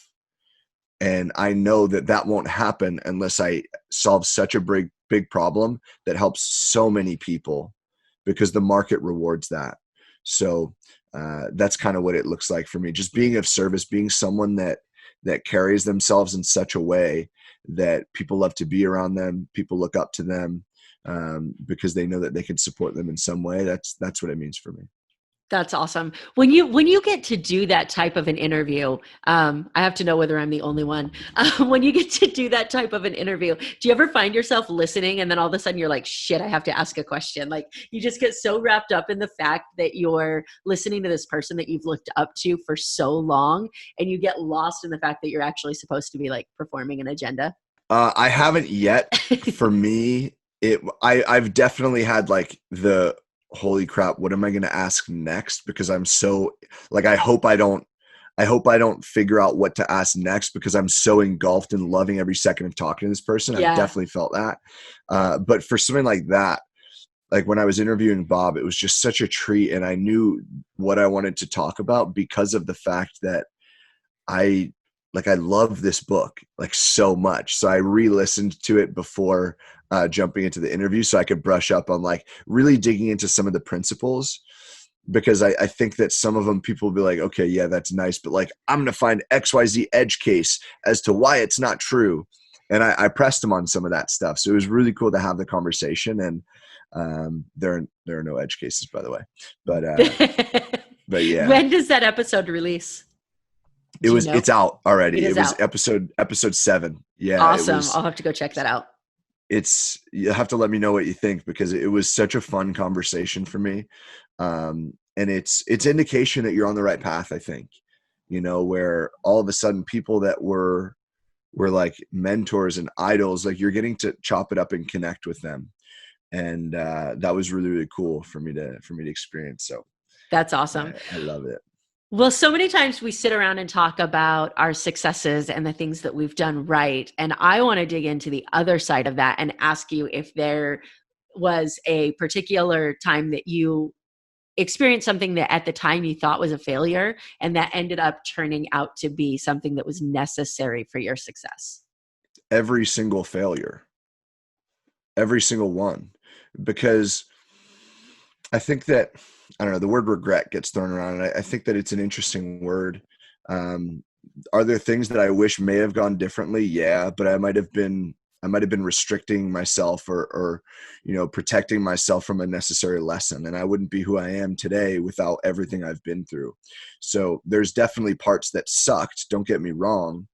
And I know that that won't happen unless I solve such a big problem that helps so many people, because the market rewards that. So that's kind of what it looks like for me. Just being of service, being someone that carries themselves in such a way that people love to be around them. People look up to them because they know that they can support them in some way. That's what it means for me. That's awesome. When you get to do that type of an interview, I have to know whether I'm the only one. When you get to do that type of an interview, do you ever find yourself listening and then all of a sudden you're like, shit, I have to ask a question? Like, you just get so wrapped up in the fact that you're listening to this person that you've looked up to for so long, and you get lost in the fact that you're actually supposed to be like performing an agenda? I haven't yet. For me, I've definitely had like the holy crap, what am I going to ask next? Because I'm so like, I hope I don't figure out what to ask next because I'm so engulfed in loving every second of talking to this person. Yeah. I've definitely felt that. But for something like that, like when I was interviewing Bob, it was just such a treat. And I knew what I wanted to talk about because of the fact that I love this book like so much. So I re-listened to it before jumping into the interview so I could brush up on like really digging into some of the principles, because I think that some of them people will be like, okay, yeah, that's nice, but like I'm going to find XYZ edge case as to why it's not true. And I pressed them on some of that stuff. So it was really cool to have the conversation. And there are no edge cases, by the way. But yeah. When does that episode release? It's out already. It was out. episode 7. Yeah. Awesome. I'll have to go check that out. You have to let me know what you think, because it was such a fun conversation for me. And it's indication that you're on the right path, I think, where all of a sudden people that were like mentors and idols, like you're getting to chop it up and connect with them. And that was really, really cool for me to experience. So that's awesome. I love it. Well, so many times we sit around and talk about our successes and the things that we've done right. And I want to dig into the other side of that and ask you if there was a particular time that you experienced something that at the time you thought was a failure and that ended up turning out to be something that was necessary for your success. Every single failure, every single one, because I think that, I don't know, the word regret gets thrown around, and I think that it's an interesting word. Are there things that I wish may have gone differently? Yeah, but I might have been restricting myself or protecting myself from a necessary lesson, and I wouldn't be who I am today without everything I've been through. So there's definitely parts that sucked, don't get me wrong,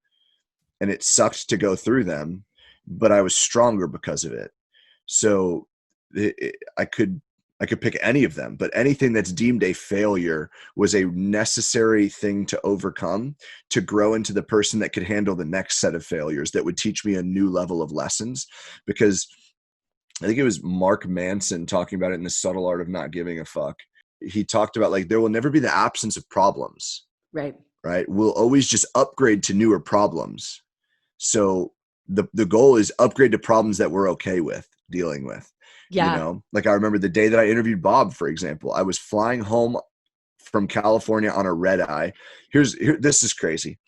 and it sucked to go through them, but I was stronger because of it. So I could pick any of them, but anything that's deemed a failure was a necessary thing to overcome to grow into the person that could handle the next set of failures that would teach me a new level of lessons. Because I think it was Mark Manson talking about it in The Subtle Art of Not Giving a Fuck. he talked about like, there will never be the absence of problems. Right. Right. We'll always just upgrade to newer problems. So the goal is upgrade to problems that we're okay with dealing with. Yeah. Like I remember the day that I interviewed Bob, for example, I was flying home from California on a red eye. This is crazy.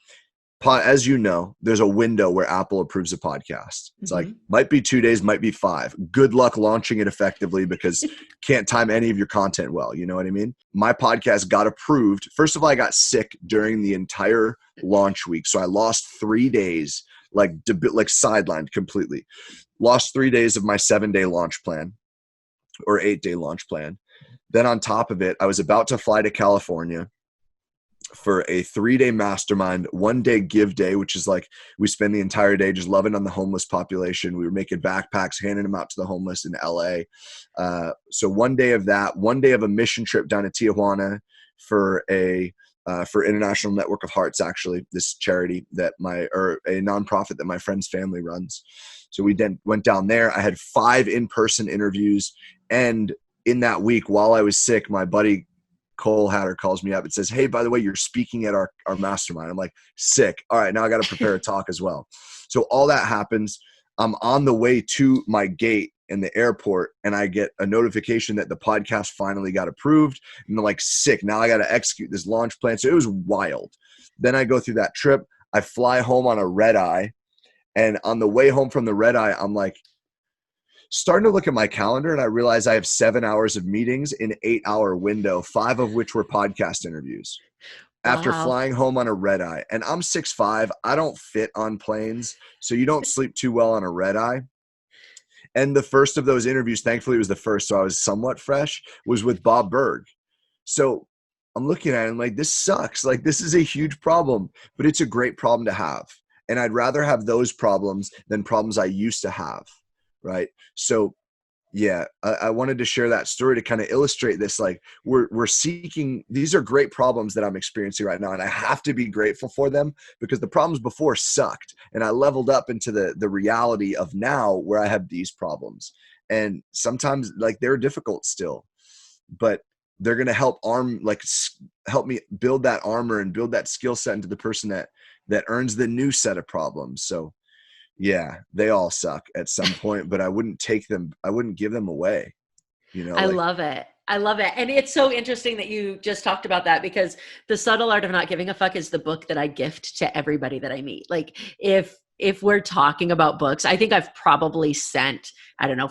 As you know, there's a window where Apple approves a podcast. It's like, might be 2 days, might be 5. Good luck launching it effectively because can't time any of your content well. You know what I mean? My podcast got approved. First of all, I got sick during the entire launch week. So I lost 3 days, like sidelined completely. Lost 3 days of my 7-day launch plan or 8-day launch plan. Then on top of it, I was about to fly to California for a 3-day mastermind, 1-day give day, which is like we spend the entire day just loving on the homeless population. We were making backpacks, handing them out to the homeless in LA. So 1 day of that, 1 day of a mission trip down to Tijuana for International Network of Hearts, actually, this charity a nonprofit that my friend's family runs. So we then went down there. I had 5 in-person interviews. And in that week, while I was sick, my buddy Cole Hatter calls me up and says, "Hey, by the way, you're speaking at our mastermind." I'm like, sick. All right, now I got to prepare a talk as well. So all that happens. I'm on the way to my gate in the airport and I get a notification that the podcast finally got approved. And I'm like, sick. Now I got to execute this launch plan. So it was wild. Then I go through that trip. I fly home on a red eye. And on the way home from the red eye, I'm like, starting to look at my calendar and I realize I have 7 hours of meetings in an 8-hour window, 5 of which were podcast interviews. After flying home on a red eye. And I'm 6'5". I don't fit on planes. So you don't sleep too well on a red eye. And the first of those interviews, thankfully it was the first, so I was somewhat fresh, was with Bob Berg. So I'm looking at it and like, this sucks. Like, this is a huge problem, but it's a great problem to have. And I'd rather have those problems than problems I used to have. Right. So yeah, I wanted to share that story to kind of illustrate this. Like we're seeking, these are great problems that I'm experiencing right now. And I have to be grateful for them because the problems before sucked. And I leveled up into the reality of now where I have these problems. And sometimes like they're difficult still, but they're going to help me build that armor and build that skill set into the person that earns the new set of problems. So yeah, they all suck at some point, but I wouldn't give them away. I love it. I love it. And it's so interesting that you just talked about that because The Subtle Art of Not Giving a Fuck is the book that I gift to everybody that I meet. Like if we're talking about books, I think I've probably sent,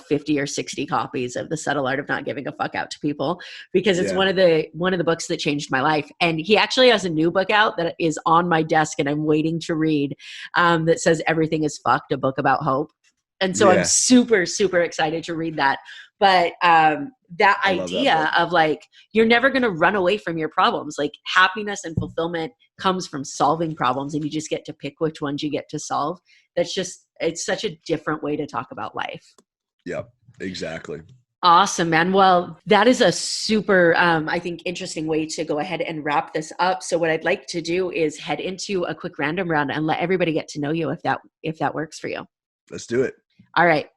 50 or 60 copies of The Subtle Art of Not Giving a Fuck out to people because it's one of the books that changed my life. And he actually has a new book out that is on my desk and I'm waiting to read that says Everything is Fucked, a book about hope. And so I'm super, super excited to read that. But that idea of like, you're never going to run away from your problems. Like happiness and fulfillment comes from solving problems and you just get to pick which ones you get to solve. It's such a different way to talk about life. Yep, exactly. Awesome, man. Well, that is a super, I think, interesting way to go ahead and wrap this up. So what I'd like to do is head into a quick random round and let everybody get to know you if that works for you. Let's do it. All right.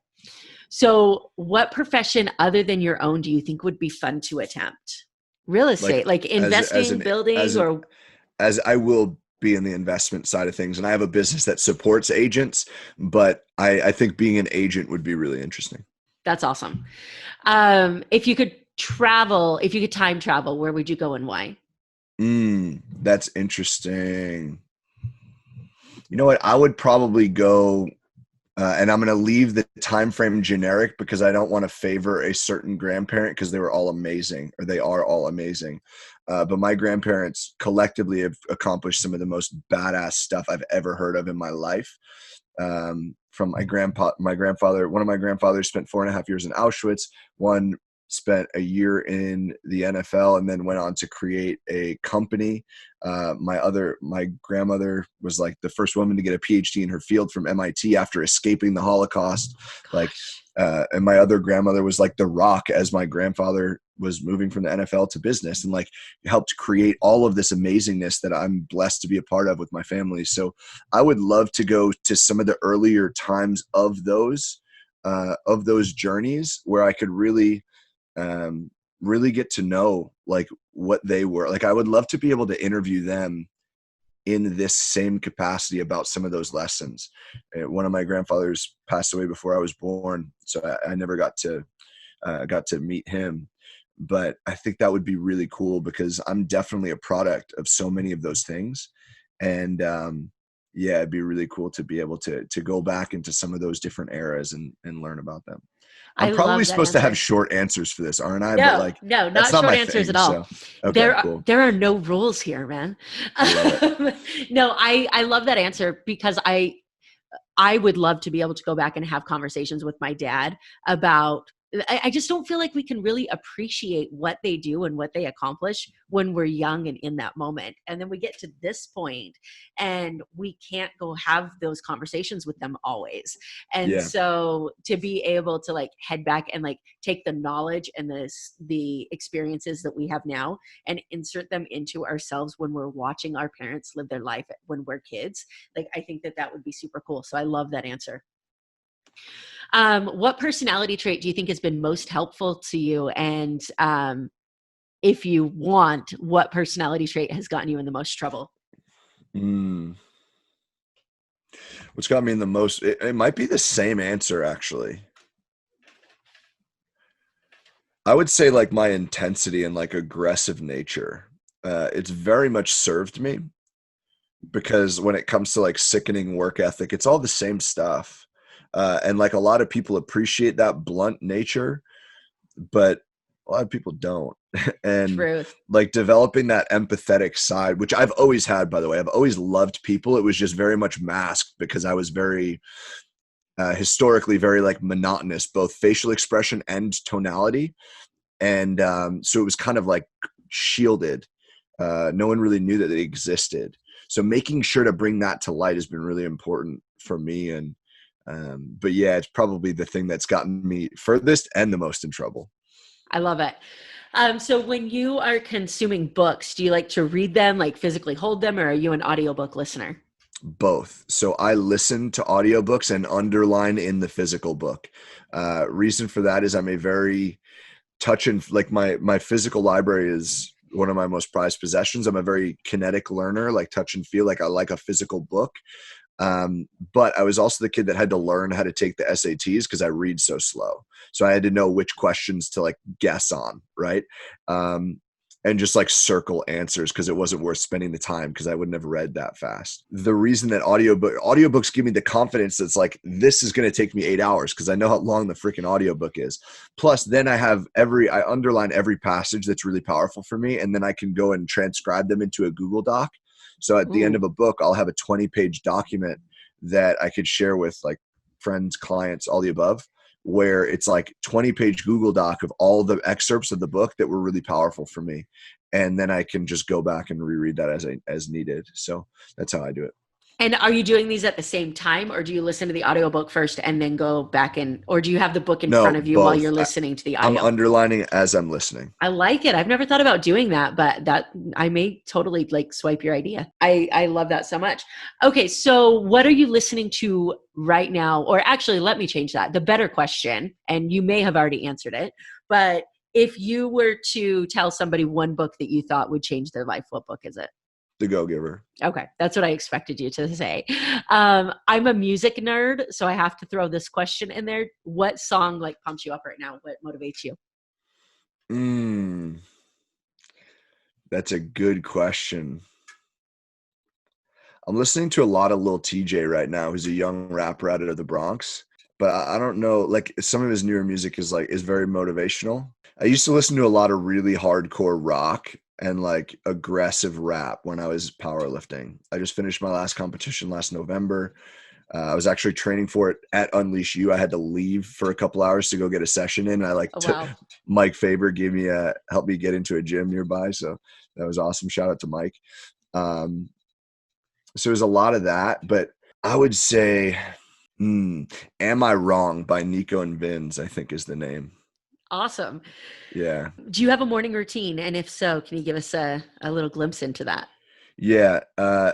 So what profession other than your own do you think would be fun to attempt? Real estate, like investing, building, as I will be in the investment side of things. And I have a business that supports agents, but I think being an agent would be really interesting. That's awesome. If you could time travel, where would you go and why? That's interesting. You know what? I would probably go, and I'm going to leave the time frame generic because I don't want to favor a certain grandparent because they are all amazing. But my grandparents collectively have accomplished some of the most badass stuff I've ever heard of in my life. From my grandfather, one of my grandfathers spent 4.5 years in Auschwitz. One spent a year in the NFL and then went on to create a company. My grandmother was like the first woman to get a PhD in her field from MIT after escaping the Holocaust. And my other grandmother was like the rock as my grandfather was moving from the NFL to business and like helped create all of this amazingness that I'm blessed to be a part of with my family. So I would love to go to some of the earlier times of those journeys where I could really really get to know like what they were. Like I would love to be able to interview them in this same capacity about some of those lessons. One of my grandfathers passed away before I was born, so I never got to meet him. But I think that would be really cool because I'm definitely a product of so many of those things. And yeah, it'd be really cool to be able to go back into some of those different eras and learn about them. I'm I probably love that supposed to answer. have short answers for this, aren't I? But No, like, no, that's not not short my answers thing. at all. So, okay, cool. There are no rules here, man. I love it. No, I love that answer because I would love to be able to go back and have conversations with my dad about, I just don't feel like we can really appreciate what they do and what they accomplish when we're young and in that moment. And then we get to this point and we can't go have those conversations with them always. And Yeah. so to be able to like head back and like take the knowledge and the experiences that we have now and insert them into ourselves when we're watching our parents live their life when we're kids, like I think that would be super cool. So I love that answer. What personality trait do you think has been most helpful to you? And if you want, what personality trait has gotten you in the most trouble? What's got me in the most, it might be the same answer actually. I would say like my intensity and like aggressive nature. It's very much served me because when it comes to like sickening work ethic, it's all the same stuff. And like a lot of people appreciate that blunt nature, but a lot of people don't. And Truth. like developing that empathetic side, which I've always had, by the way, I've always loved people. It was just very much masked because I was very historically very like monotonous, both facial expression and tonality. And so it was kind of like shielded. No one really knew that it existed. So making sure to bring that to light has been really important for me. And but yeah, it's probably the thing that's gotten me furthest and the most in trouble. I love it. So when you are consuming books, do you like to read them, like physically hold them, or are you an audiobook listener? Both. So I listen to audiobooks and underline in the physical book. Reason for that is I'm a very touch and like my physical library is one of my most prized possessions. I'm a very kinetic learner, like touch and feel, like I like a physical book. But I was also the kid that had to learn how to take the SATs because I read so slow. So I had to know which questions to like guess on, right? And just like circle answers because it wasn't worth spending the time because I wouldn't have read that fast. The reason that audiobooks give me the confidence that's like, this is going to take me 8 hours because I know how long the freaking audiobook is. Plus then I underline every passage that's really powerful for me. And then I can go and transcribe them into a Google Doc. So at the end of a book, I'll have a 20-page document that I could share with like friends, clients, all the above, where it's like 20-page Google Doc of all the excerpts of the book that were really powerful for me. And then I can just go back and reread that as needed. So that's how I do it. And are you doing these at the same time, or do you listen to the audiobook first and then go back or do you have the book in front of you while you're listening to the audio? I'm underlining as I'm listening. I like it. I've never thought about doing that, but that I may totally like swipe your idea. I love that so much. Okay. So what are you listening to right now? Or actually, let me change that. The better question, and you may have already answered it, but if you were to tell somebody one book that you thought would change their life, what book is it? The Go-Giver. Okay. That's what I expected you to say. I'm a music nerd, so I have to throw this question in there. What song like pumps you up right now? What motivates you? That's a good question. I'm listening to a lot of Lil TJ right now, who's a young rapper out of the Bronx. But I don't know, like some of his newer music is very motivational. I used to listen to a lot of really hardcore rock and like aggressive rap when I was powerlifting. I just finished my last competition last November. I was actually training for it at Unleash You. I had to leave for a couple hours to go get a session in. Mike Faber helped me get into a gym nearby. So that was awesome. Shout out to Mike. So there's a lot of that, but I would say, Am I Wrong by Nico and Vinz, I think is the name. Awesome. Yeah. Do you have a morning routine? And if so, can you give us a little glimpse into that? Yeah.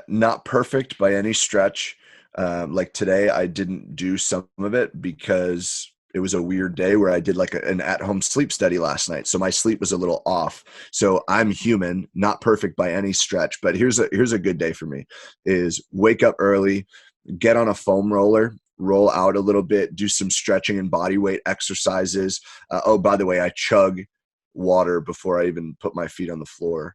Not perfect by any stretch. Like today, I didn't do some of it because it was a weird day where I did like an at-home sleep study last night. So my sleep was a little off. So I'm human, not perfect by any stretch, but here's a good day for me is wake up early, get on a foam roller, roll out a little bit, do some stretching and body weight exercises. Oh, by the way, I chug water before I even put my feet on the floor,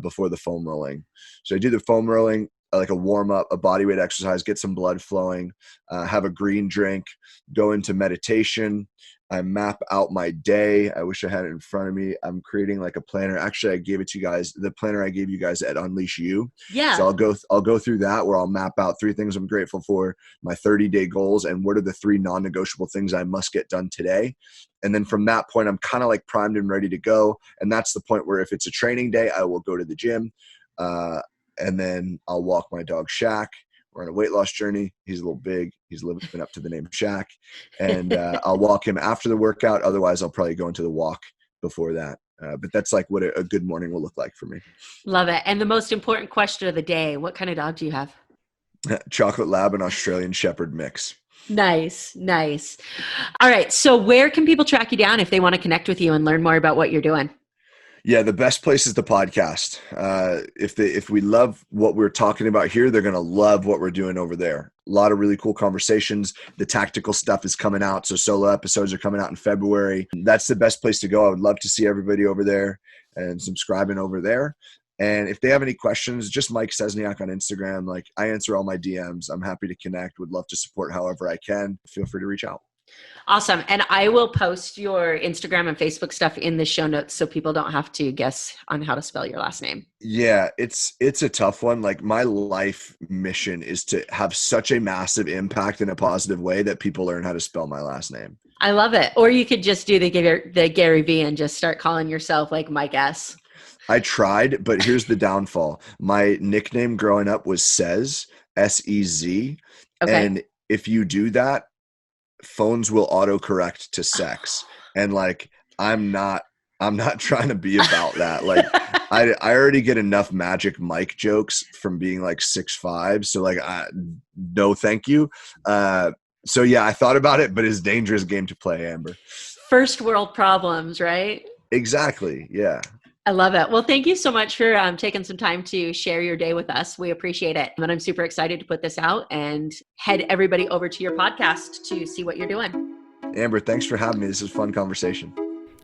before the foam rolling. So I do the foam rolling, like a warm up, a body weight exercise, get some blood flowing, have a green drink, go into meditation. I map out my day. I wish I had it in front of me. I'm creating like a planner. Actually, I gave it to you guys, the planner I gave you guys at Unleash You. Yeah. So I'll go through that where I'll map out 3 things I'm grateful for, my 30-day goals, and what are the 3 non-negotiable things I must get done today. And then from that point, I'm kind of like primed and ready to go. And that's the point where if it's a training day, I will go to the gym. And then I'll walk my dog Shaq. We're on a weight loss journey. He's a little big. He's living up to the name Shaq. And I'll walk him after the workout. Otherwise, I'll probably go into the walk before that. But that's like what a good morning will look like for me. Love it. And the most important question of the day, what kind of dog do you have? Chocolate Lab and Australian Shepherd mix. Nice. Nice. All right. So where can people track you down if they want to connect with you and learn more about what you're doing? Yeah, the best place is the podcast. If we love what we're talking about here, they're going to love what we're doing over there. A lot of really cool conversations. The tactical stuff is coming out. So solo episodes are coming out in February. That's the best place to go. I would love to see everybody over there and subscribing over there. And if they have any questions, just Mike Szczesniak on Instagram. Like, I answer all my DMs. I'm happy to connect. Would love to support however I can. Feel free to reach out. Awesome. And I will post your Instagram and Facebook stuff in the show notes so people don't have to guess on how to spell your last name. Yeah, it's a tough one. Like, my life mission is to have such a massive impact in a positive way that people learn how to spell my last name. I love it. Or you could just do the Gary V and just start calling yourself like Mike S. I tried, but here's the downfall. My nickname growing up was Sez, S-E-Z. Okay. And if you do that, phones will autocorrect to sex. And like, I'm not trying to be about that. Like, I already get enough Magic Mike jokes from being like 6'5". So like, no, thank you. So yeah, I thought about it, but it's a dangerous game to play, Amber. First world problems, right? Exactly. Yeah. I love it. Well, thank you so much for taking some time to share your day with us. We appreciate it. And I'm super excited to put this out and head everybody over to your podcast to see what you're doing. Amber, thanks for having me. This is a fun conversation.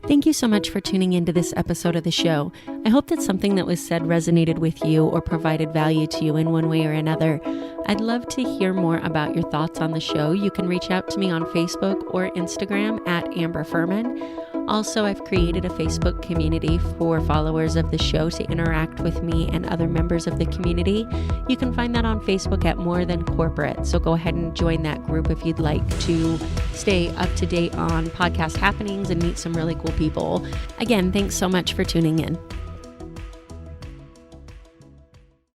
Thank you so much for tuning into this episode of the show. I hope that something that was said resonated with you or provided value to you in one way or another. I'd love to hear more about your thoughts on the show. You can reach out to me on Facebook or Instagram at Amber Furman. Also, I've created a Facebook community for followers of the show to interact with me and other members of the community. You can find that on Facebook at More Than Corporate. So go ahead and join that group if you'd like to stay up to date on podcast happenings and meet some really cool people. Again, thanks so much for tuning in.